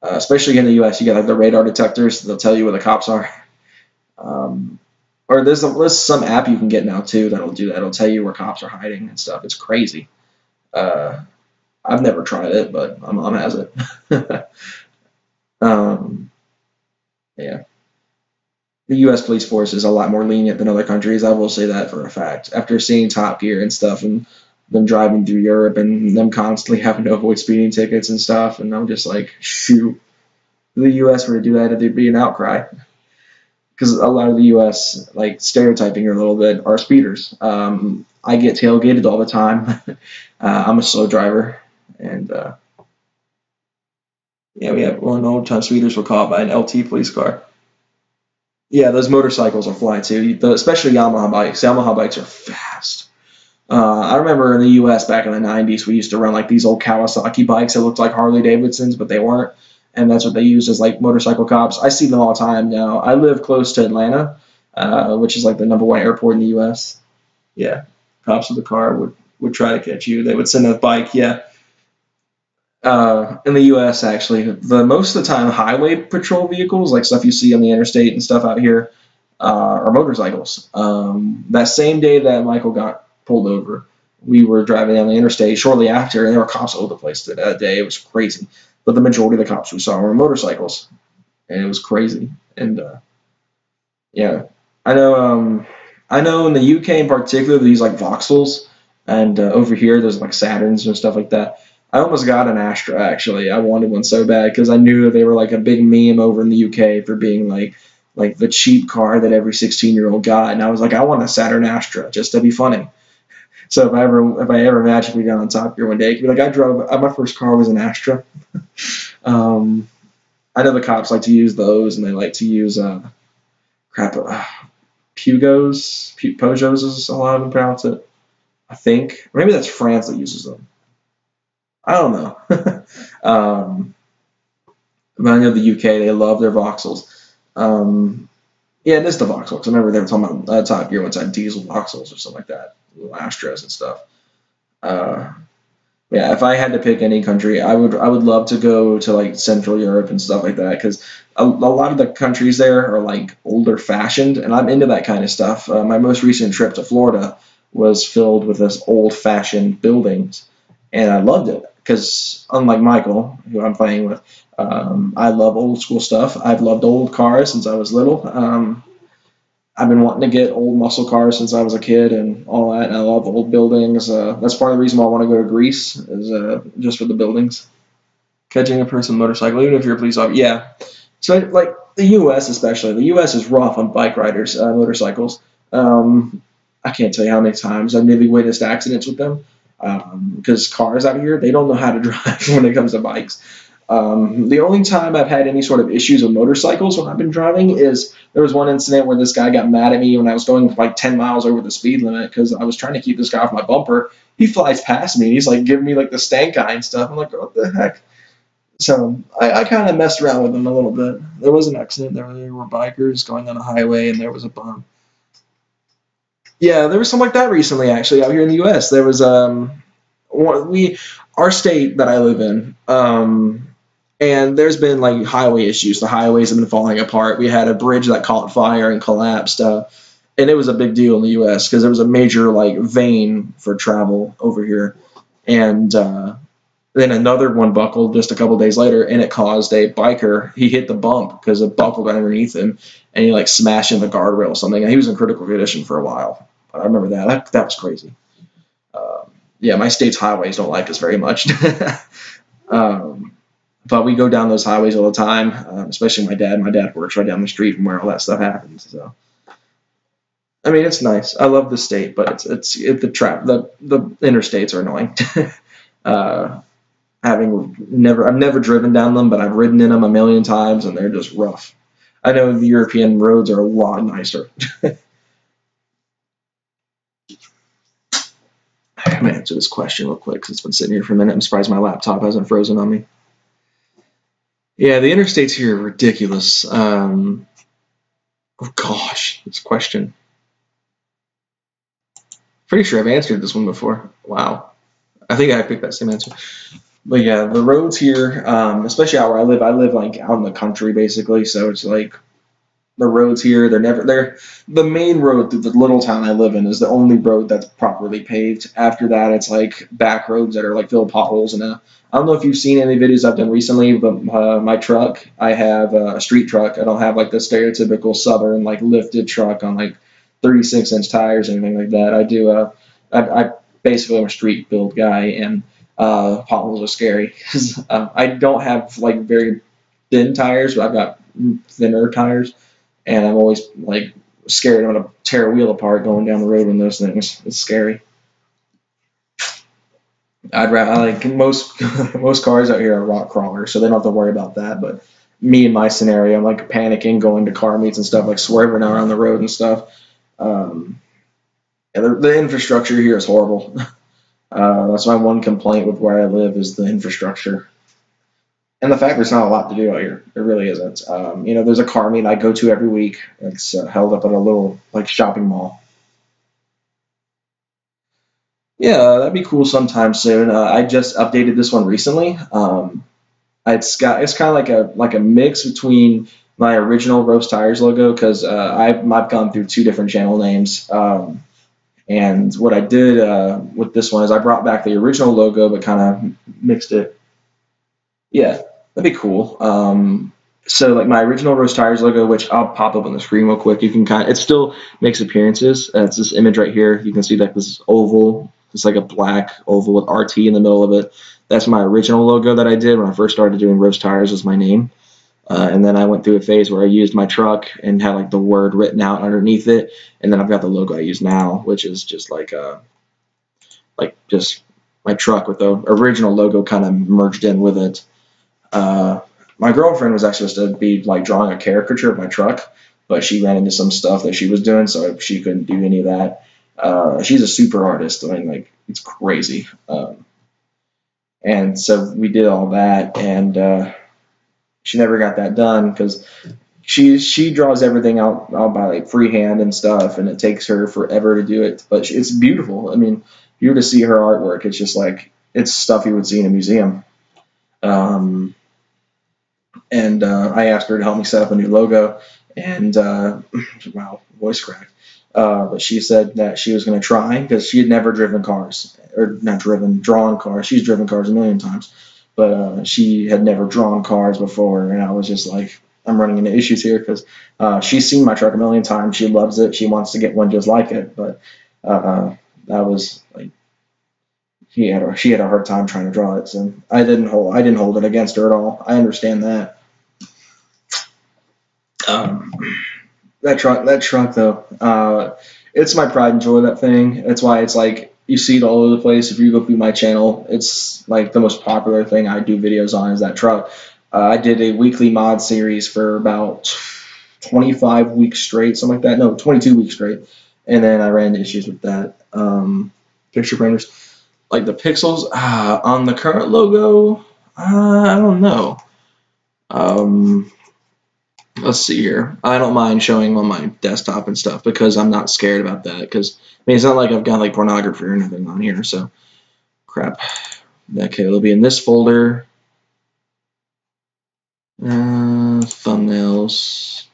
S1: Especially in the U.S., you got like the radar detectors. They'll tell you where the cops are. Or there's some app you can get now too that'll do that. It'll tell you where cops are hiding and stuff. It's crazy. I've never tried it, but my mom has it. Yeah. The U.S. police force is a lot more lenient than other countries. I will say that for a fact. After seeing Top Gear and stuff and them driving through Europe and them constantly having to avoid speeding tickets and stuff, and I'm just like, shoot. If the U.S. were to do that, there'd be an outcry. Because a lot of the U.S., like stereotyping here a little bit, are speeders. I get tailgated all the time. I'm a slow driver, and yeah, we have one old time speeders were caught by an LT police car. Yeah, those motorcycles will fly too, especially Yamaha bikes. Yamaha bikes are fast. I remember in the U.S. back in the 90s, we used to run like these old Kawasaki bikes that looked like Harley Davidsons, but they weren't. And that's what they used as like motorcycle cops. I see them all the time now. I live close to Atlanta, which is like the #1 airport in the U.S. Yeah, cops with a car would try to catch you. They would send a bike. Yeah. In the U.S. actually, most of the time highway patrol vehicles, like stuff you see on the interstate and stuff out here, are motorcycles. That same day that Michael got pulled over, we were driving down the interstate shortly after, and there were cops all over the place that day. It was crazy. But the majority of the cops we saw were motorcycles, and it was crazy. And yeah, I know in the UK in particular, these like Vauxhalls, and over here there's like Saturns and stuff like that. I almost got an Astra actually. I wanted one so bad because I knew they were like a big meme over in the UK for being like the cheap car that every 16-year-old got, and I was like, I want a Saturn Astra just to be funny. So if I ever magically got on Top Gear one day, it could be like my first car was an Astra. I know the cops like to use those, and they like to use Peugeots is a lot of them pronounce it. I think. Or maybe that's France that uses them. I don't know. But I know the UK, they love their Vauxhalls. Yeah, it is the Vauxhall, because I remember they were talking about Top Gear once had diesel Vauxhalls or something like that. Little Astras and stuff. Yeah, if I had to pick any country, I would love to go to like Central Europe and stuff like that, because a lot of the countries there are like older fashioned, and I'm into that kind of stuff. My most recent trip to Florida was filled with this old fashioned buildings, and I loved it because unlike Michael, who I'm playing with, I love old school stuff. I've loved old cars since I was little. I've been wanting to get old muscle cars since I was a kid and all that, and I love old buildings. That's part of the reason why I want to go to Greece, is just for the buildings. Catching a person motorcycle, even if you're a police officer, yeah. So, like, the U.S. especially, the U.S. is rough on bike riders, motorcycles. I can't tell you how many times I've nearly witnessed accidents with them, because cars out here, they don't know how to drive when it comes to bikes. The only time I've had any sort of issues with motorcycles when I've been driving is there was one incident where this guy got mad at me when I was going like 10 miles over the speed limit because I was trying to keep this guy off my bumper. He flies past me and he's like giving me like the stank eye and stuff. I'm like, what the heck? So I kind of messed around with him a little bit. There was an accident. There were bikers going on a highway and there was a bump. Yeah, there was something like that recently actually out here in the U.S. There was our state that I live in. And there's been like highway issues. The highways have been falling apart. We had a bridge that caught fire and collapsed. and it was a big deal in the U.S. because it was a major like vein for travel over here, and then another one buckled just a couple days later, and it caused a biker. He hit the bump because it buckled underneath him, and he like smashed in the guardrail or something. And he was in critical condition for a while. I remember that. That was crazy. Yeah, my state's highways don't like us very much. But we go down those highways all the time, especially my dad. My dad works right down the street from where all that stuff happens. So, I mean, it's nice. I love the state, but the interstates are annoying. I've never driven down them, but I've ridden in them a million times, and they're just rough. I know the European roads are a lot nicer. I'm gonna answer this question real quick because it's been sitting here for a minute. I'm surprised my laptop hasn't frozen on me. Yeah, the interstates here are ridiculous. Oh gosh, this question. Pretty sure I've answered this one before. Wow. I think I picked that same answer. But yeah, the roads here, especially out where I live like out in the country basically, so it's like the roads here, they're the main road through the little town I live in is the only road that's properly paved. After that, it's like back roads that are like filled with potholes. And I don't know if you've seen any videos I've done recently, but my truck, I have a street truck. I don't have like the stereotypical southern like lifted truck on like 36-inch tires or anything like that. I basically am a street build guy, and potholes are scary because I don't have like very thin tires, but I've got thinner tires. And I'm always like scared I'm gonna tear a wheel apart going down the road in those things. It's scary. I like most cars out here are rock crawlers, so they don't have to worry about that. But me in my scenario, I'm like panicking going to car meets and stuff, like swerving around the road and stuff. And the infrastructure here is horrible. That's my one complaint with where I live is the infrastructure. And the fact there's not a lot to do out here. It really isn't. There's a car meet I go to every week. It's held up at a little like shopping mall. Yeah, that'd be cool sometime soon. I just updated this one recently. It's kind of like a mix between my original Roast Tires logo because I've gone through two different channel names. And what I did with this one is I brought back the original logo but kind of mixed it. Yeah, that'd be cool. So like my original Roast Tires logo, which I'll pop up on the screen real quick, you can it still makes appearances. It's this image right here. You can see like this oval. It's like a black oval with RT in the middle of it. That's my original logo that I did when I first started doing Roast Tires as my name. And then I went through a phase where I used my truck and had like the word written out underneath it. And then I've got the logo I use now, which is just like just my truck with the original logo kind of merged in with it. My girlfriend was actually supposed to be like drawing a caricature of my truck, but she ran into some stuff that she was doing, so she couldn't do any of that. She's a super artist. I mean, like, it's crazy. And so we did all that, and she never got that done because she draws everything out by like freehand and stuff, and it takes her forever to do it. But it's beautiful. I mean, if you were to see her artwork, it's just like it's stuff you would see in a museum. And I asked her to help me set up a new logo, and wow, voice crack. But she said that she was going to try because she had never driven cars, or not driven, drawn cars. She's driven cars a million times, but she had never drawn cars before, and I was just like, I'm running into issues here because she's seen my truck a million times. She loves it. She wants to get one just like it, but that was like she had a hard time trying to draw it. So I didn't hold it against her at all. I understand that. That truck though, it's my pride and joy, that thing. That's why it's like you see it all over the place. If you go through my channel, it's like the most popular thing I do videos on is that truck. I did a weekly mod series for about 25 weeks straight, something like that. No, 22 weeks straight. And then I ran into issues with that. Picture printers. Like the pixels on the current logo, I don't know. Let's see here. I don't mind showing on my desktop and stuff because I'm not scared about that. Because I mean, it's not like I've got like pornography or anything on here. So crap. Okay, it'll be in this folder. Thumbnails.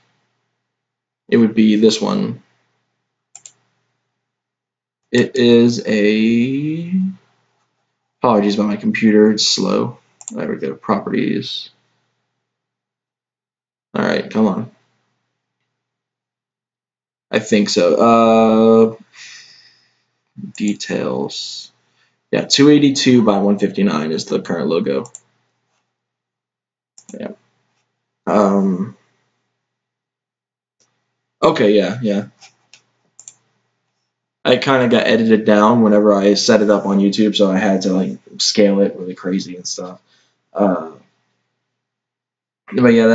S1: It would be this one. It is a. Apologies about my computer. It's slow. There we go. Properties. All right, come on. I think so. Details. Yeah, 282 by 159 is the current logo. Yeah. Okay, yeah. I kind of got edited down whenever I set it up on YouTube, so I had to like scale it really crazy and stuff. But yeah,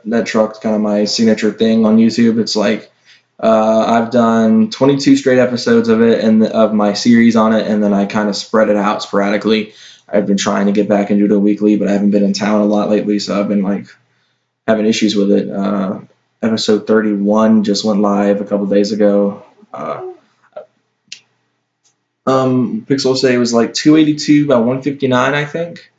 S1: that truck's kind of my signature thing on YouTube. It's like I've done 22 straight episodes of it and of my series on it, and then I kind of spread it out sporadically. I've been trying to get back and do it weekly, but I haven't been in town a lot lately, so I've been like having issues with it. Episode 31 just went live a couple days ago. Pixel say it was like 282 by 159, I think.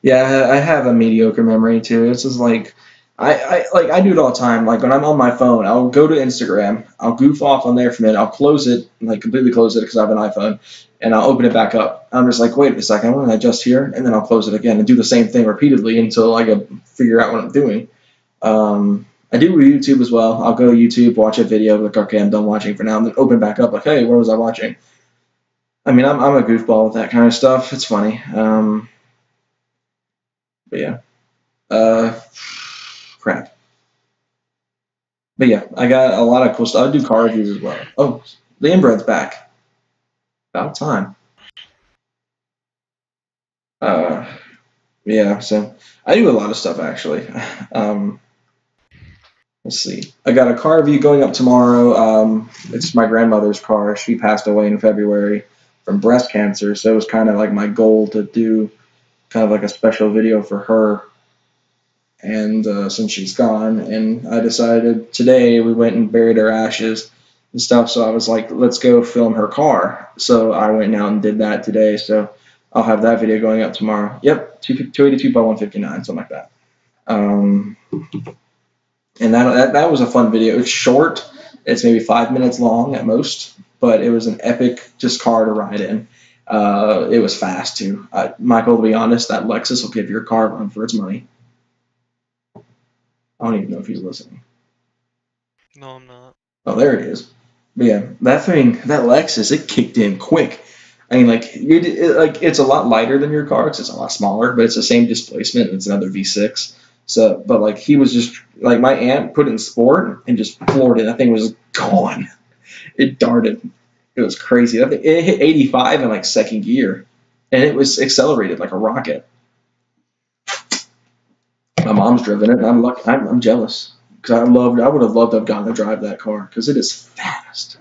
S1: Yeah, I have a mediocre memory too. It's just like I do it all the time. Like when I'm on my phone, I'll go to Instagram, I'll goof off on there for a minute, I'll close it, like completely close it because I have an iPhone, and I'll open it back up. I'm just like, wait a second, I want to adjust here, and then I'll close it again and do the same thing repeatedly until I can figure out what I'm doing. I do YouTube as well. I'll go to YouTube, watch a video, like, okay, I'm done watching for now, and then open back up, like, hey, what was I watching? I mean, I'm a goofball with that kind of stuff. It's funny. But yeah. Crap. But yeah, I got a lot of cool stuff. I do car reviews as well. Oh, the inbred's back. About time. Yeah, so I do a lot of stuff actually. Let's see. I got a car review going up tomorrow. It's my grandmother's car. She passed away in February from breast cancer, so it was kind of like my goal to do kind of like a special video for her. And since she's gone, and I decided today we went and buried her ashes and stuff. So I was like, let's go film her car. So I went out and did that today. So I'll have that video going up tomorrow. Yep, 282 by 159, something like that. And that was a fun video. It's short. It's maybe 5 minutes long at most, but it was an epic just car to ride in. It was fast too. Michael, to be honest, that Lexus will give your car a run for its money. I don't even know if he's listening.
S2: No, I'm not.
S1: Oh, there it is. But yeah, that Lexus, it kicked in quick. I mean, like, it's a lot lighter than your car because it's a lot smaller, but it's the same displacement. And it's another V6. So, but like, he was just like, my aunt put it in sport and just floored it. That thing was gone. It darted. It was crazy. I think it hit 85 in like second gear, and it was accelerated like a rocket. My mom's driven it, and I'm jealous because I would have loved to have gotten to drive that car because it is fast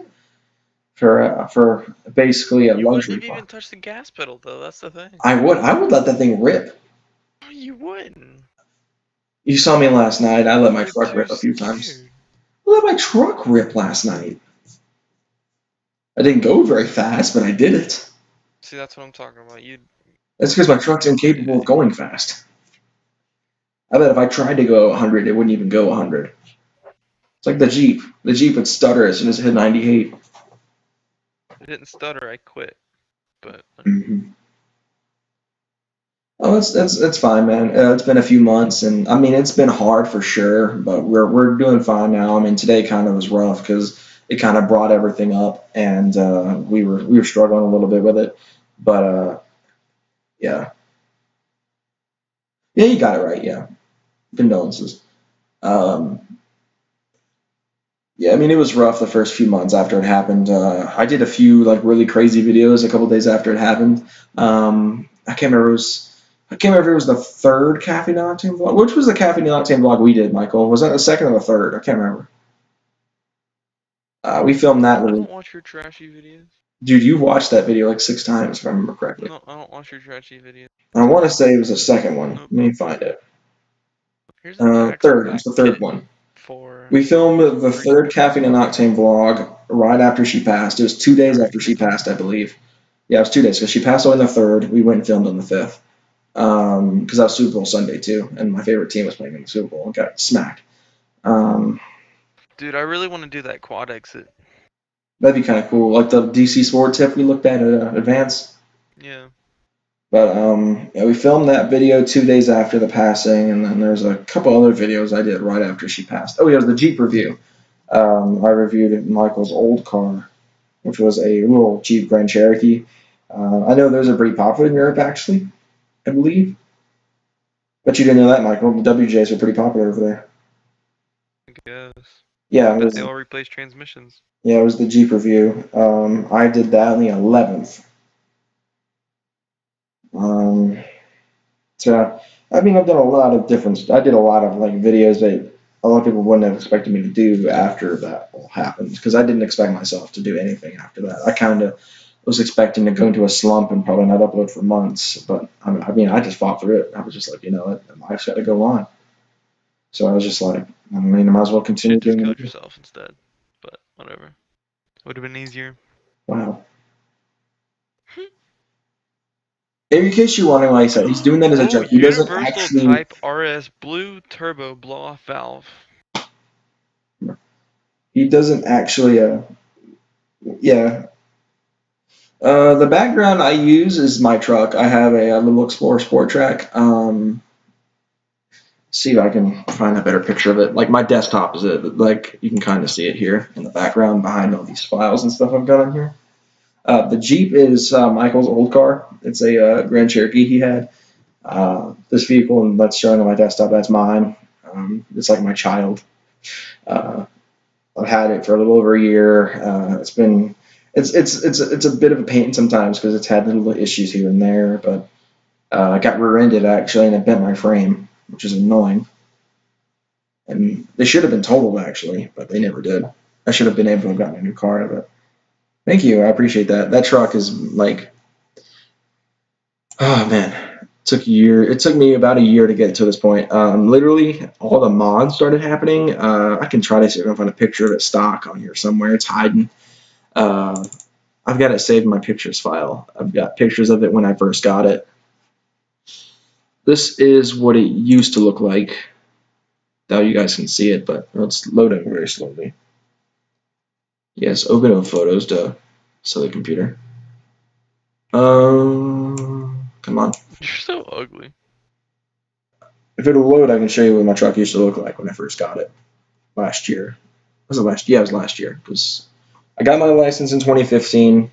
S1: for basically a
S2: You
S1: luxury
S2: wouldn't
S1: car.
S2: even touch the gas pedal though. That's the thing.
S1: I would let that thing rip.
S2: No, you wouldn't.
S1: You saw me last night. I let my truck rip a few times. I let my truck rip last night. I didn't go very fast, but I did it.
S2: See, that's what I'm talking about.
S1: That's because my truck's incapable of going fast. I bet if I tried to go 100, it wouldn't even go 100. It's like the Jeep. The Jeep would stutter as soon as it hit 98.
S2: It didn't stutter. I quit. But.
S1: Oh, that's fine, man. It's been a few months, and I mean it's been hard for sure, but we're doing fine now. I mean today kind of was rough because it kind of brought everything up, and we were struggling a little bit with it, but yeah, you got it right. Yeah, condolences. Yeah, I mean it was rough the first few months after it happened. I did a few like really crazy videos a couple days after it happened. I can't remember if it was the third Caffeine and Octane vlog. Which was the Caffeine and Octane vlog we did, Michael? Was that the second or the third? I can't remember. We filmed that.
S2: I don't watch your trashy videos.
S1: Dude, you watched that video like 6 times, if I remember correctly.
S2: No, I don't watch your trashy videos.
S1: I want to say it was the second one. Let me find it. Third. It was the third one. We filmed the third Caffeine and Octane vlog right after she passed. It was 2 days after she passed, I believe. Yeah, it was 2 days because she passed away on the 3rd. We went and filmed on the 5th. Because that was Super Bowl Sunday too, and my favorite team was playing in the Super Bowl and got smacked.
S2: Dude, I really want to do that quad exit.
S1: That'd be kind of cool, like the DC Sports tip we looked at Advance.
S2: Yeah.
S1: But yeah, we filmed that video 2 days after the passing, and then there's a couple other videos I did right after she passed. Oh yeah, it was the Jeep review. I reviewed Michael's old car, which was a little Jeep Grand Cherokee. I know those are pretty popular in Europe, actually, I believe. But you didn't know that, Michael. The WJs are pretty popular over there.
S2: I guess.
S1: Yeah,
S2: But they all replace transmissions.
S1: yeah, it was the Jeep review. I did that on the 11th. So, I mean, I've done a lot of different. I did a lot of like videos that a lot of people wouldn't have expected me to do after that all happened, because I didn't expect myself to do anything after that. I kind of was expecting to go into a slump and probably not upload for months, but I mean, I just fought through it. I was just like, you know what, life's got to go on. So I was just like, I mean, I might as well continue
S2: You just
S1: doing
S2: killed
S1: it.
S2: yourself instead. But whatever. Would have been easier.
S1: Wow. In case you're wondering, like I said, he's doing that as a joke. He doesn't
S2: Universal
S1: actually.
S2: Type RS Blue Turbo blow-off valve.
S1: He doesn't actually. Yeah. The background I use is my truck. I have a little Explorer Sport Track. See if I can find a better picture of it. Like my desktop is it. Like you can kind of see it here in the background behind all these files and stuff I've got on here. The Jeep is Michael's old car. It's a Grand Cherokee he had. This vehicle, and that's showing on my desktop, that's mine. It's like my child. I've had it for a little over a year. It's a bit of a pain sometimes because it's had little issues here and there, but I got rear-ended actually, and it bent my frame, which is annoying. And they should have been totaled actually, but they never did. I should have been able to have gotten a new car out of it. Thank you, I appreciate that. That truck is like, oh man, it took a year. It took me about a year to get to this point. Literally, all the mods started happening. I can try to see if I can find a picture of it stock on here somewhere. It's hiding. I've got it saved in my pictures file. I've got pictures of it when I first got it. This is what it used to look like. Now you guys can see it, but it's loading very slowly. Yes, open up photos to silly computer. Come on.
S2: You're so ugly.
S1: If it'll load, I can show you what my truck used to look like when I first got it last year. Was it last? Yeah, it was last year because I got my license in 2015.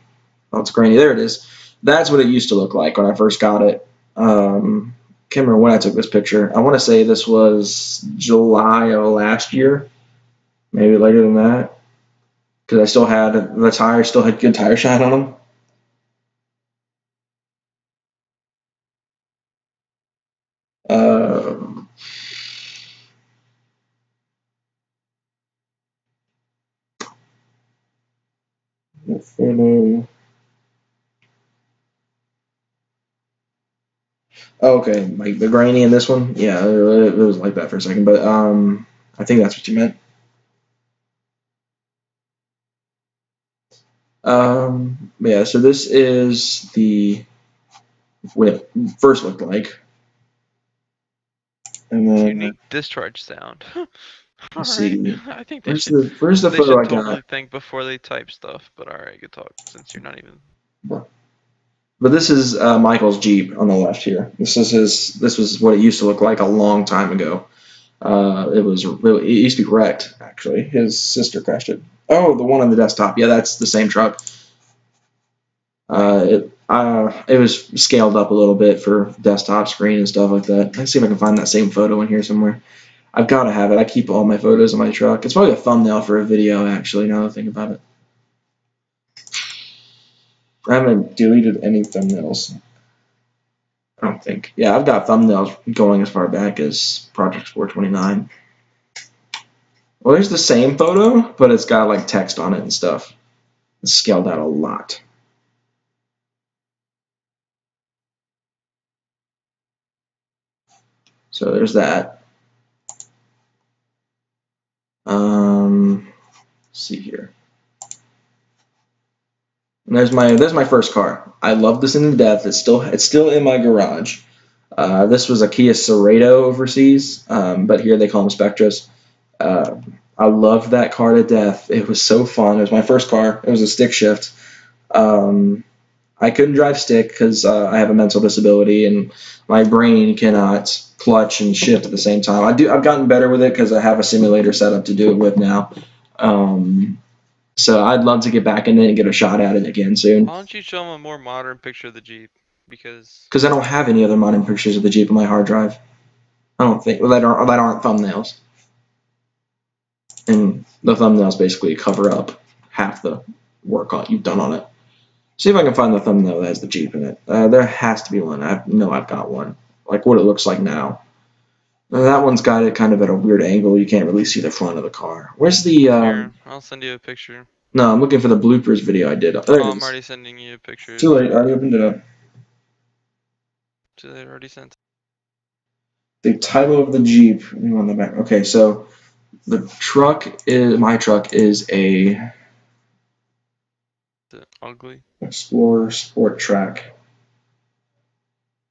S1: Oh, it's grainy. There it is. That's what it used to look like when I first got it. Can't remember when I took this picture. I want to say this was July of last year, maybe later than that, because I still had the tires, still had good tire shine on them. Oh, okay, like the grainy in this one, yeah, it was like that for a second, but I think that's what you meant. Yeah, so this is what it first looked like, and then
S2: Unique discharge sound.
S1: let's see.
S2: I think they
S1: Where's
S2: should.
S1: the
S2: They
S1: photo
S2: should
S1: I
S2: totally
S1: got?
S2: think before they type stuff. But all right, good talk. Since you're not even.
S1: But this is Michael's Jeep on the left here. This was what it used to look like a long time ago. It used to be wrecked actually. His sister crashed it. Oh, the one on the desktop. Yeah, that's the same truck. It was scaled up a little bit for desktop screen and stuff like that. Let's see if I can find that same photo in here somewhere. I've got to have it. I keep all my photos in my truck. It's probably a thumbnail for a video actually. Now that I think about it. I haven't deleted any thumbnails. I don't think. Yeah, I've got thumbnails going as far back as Project 429. Well, there's the same photo, but it's got like text on it and stuff. It's scaled out a lot. So there's that. Let's see here. And there's my first car. I love this to death. It's still in my garage. This was a Kia Sorento overseas, but here they call them Spectras. I loved that car to death. It was so fun. It was my first car. It was a stick shift. I couldn't drive stick because I have a mental disability and my brain cannot clutch and shift at the same time. I've gotten better with it because I have a simulator set up to do it with now. So I'd love to get back in it and get a shot at it again soon.
S2: Why don't you show them a more modern picture of the Jeep? Because
S1: I don't have any other modern pictures of the Jeep on my hard drive. I don't think that aren't thumbnails. And the thumbnails basically cover up half the work you've done on it. See if I can find the thumbnail that has the Jeep in it. There has to be one. I've got one. Like what it looks like now. That one's got it kind of at a weird angle. You can't really see the front of the car. Where's the...
S2: Here, I'll send you a picture.
S1: No, I'm looking for the bloopers video I did. There
S2: I'm already sending you a picture.
S1: Too late. I already opened it up.
S2: Too late. Already sent.
S1: The title of the Jeep on the back. Okay, so the my truck is a...
S2: Is it ugly?
S1: Explorer Sport Track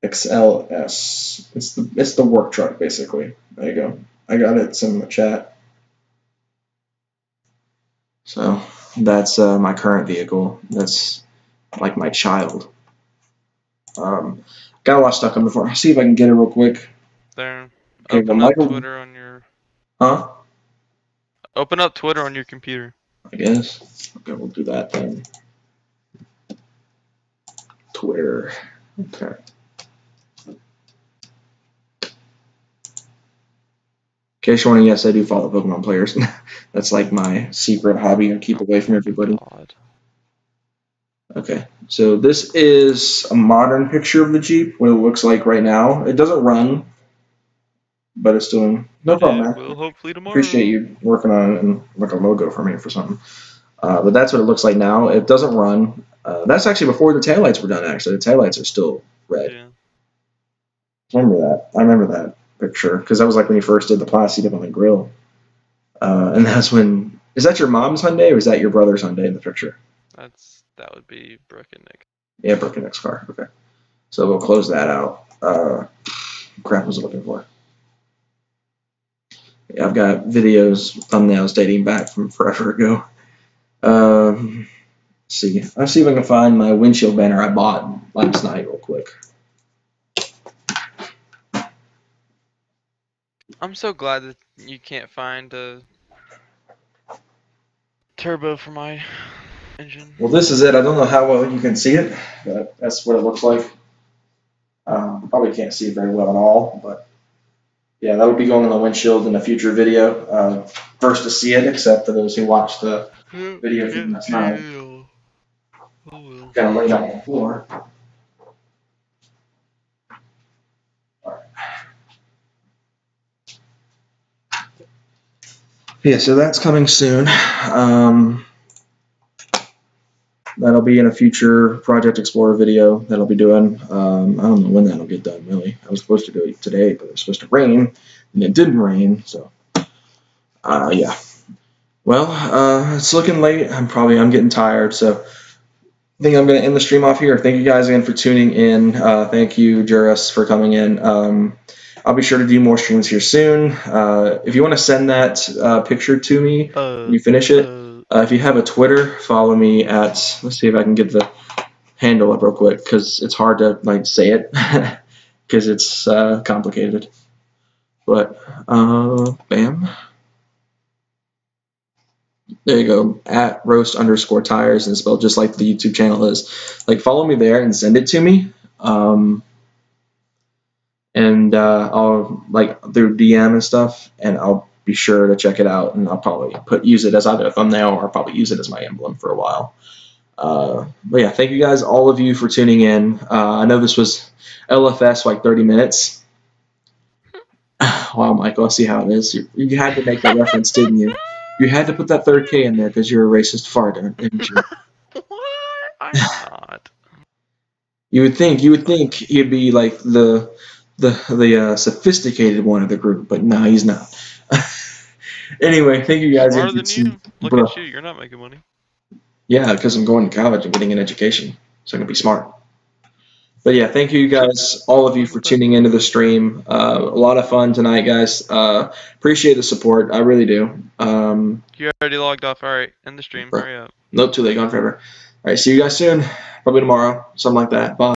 S1: XLS. It's the work truck basically. There you go. I got it. It's in the chat. So that's my current vehicle. That's like my child. Gotta watch Stuck on before. I'll see if I can get it real quick.
S2: There.
S1: Okay,
S2: Open up Twitter on your.
S1: Huh?
S2: Open up Twitter on your computer.
S1: I guess. Okay, we'll do that then. Twitter. Okay. In case you're wondering, yes, I do follow Pokemon players. That's like my secret hobby I keep away from everybody.
S2: God.
S1: Okay, so this is a modern picture of the Jeep, what it looks like right now. It doesn't run, but it's doing no problem, man.
S2: Will hopefully tomorrow.
S1: Appreciate you working on it and like a logo for me for something. But that's what it looks like now. It doesn't run. That's actually before the taillights were done, actually. The taillights are still red.
S2: Yeah.
S1: I remember that picture because that was like when you first did the plastic up on the grill. And that's when... Is that your mom's Hyundai or is that your brother's Hyundai in the picture?
S2: That would be Brooke and Nick.
S1: Yeah, Brooke and Nick's car. Okay. So we'll close that out. Crap was I looking for? Yeah, I've got videos, thumbnails dating back from forever ago. Let's see. I'll see if I can find my windshield banner I bought last night real quick.
S2: I'm so glad that you can't find a turbo for my engine.
S1: Well, this is it. I don't know how well you can see it, but that's what it looks like. Probably can't see it very well at all, but yeah, that would be going on the windshield in a future video. First to see it, except for those who watched the video from last night. Kind of laid out on the floor. Yeah, so that's coming soon. That'll be in a future Project Explorer video that I'll be doing. I don't know when that'll get done, really. I was supposed to do it today, but it was supposed to rain, and it didn't rain, so yeah. Well, it's looking late. I'm getting tired, so I think I'm going to end the stream off here. Thank you guys again for tuning in. Thank you, Juris, for coming in. I'll be sure to do more streams here soon. If you want to send that picture to me when you finish it, if you have a Twitter, follow me at, let's see if I can get the handle up real quick, because it's hard to like say it, because it's complicated. But, bam. There you go, at roast_tires, and spelled just like the YouTube channel is. Like, follow me there and send it to me. And I'll, like, through DM and stuff, and I'll be sure to check it out, and I'll probably use it as either a thumbnail or I'll probably use it as my emblem for a while. But yeah, thank you guys, all of you, for tuning in. I know this was LFS like 30 minutes. Wow, Michael, I see how it is. You had to make that reference, didn't you? You had to put that third K in there because you're a racist fart, didn't you?
S2: What? I'm not.
S1: You would think he'd be like the sophisticated one of the group, but no, he's not. Anyway, thank you guys.
S2: Smarter than you? Look at you. You're not making money.
S1: Yeah, because I'm going to college and getting an education, so I'm gonna be smart. But yeah, thank you guys, all of you, for tuning into the stream. A lot of fun tonight, guys. Appreciate the support. I really do.
S2: You already logged off. All right, end the stream. Hurry up.
S1: Nope, too late, gone forever. All right, see you guys soon. Probably tomorrow, something like that. Bye.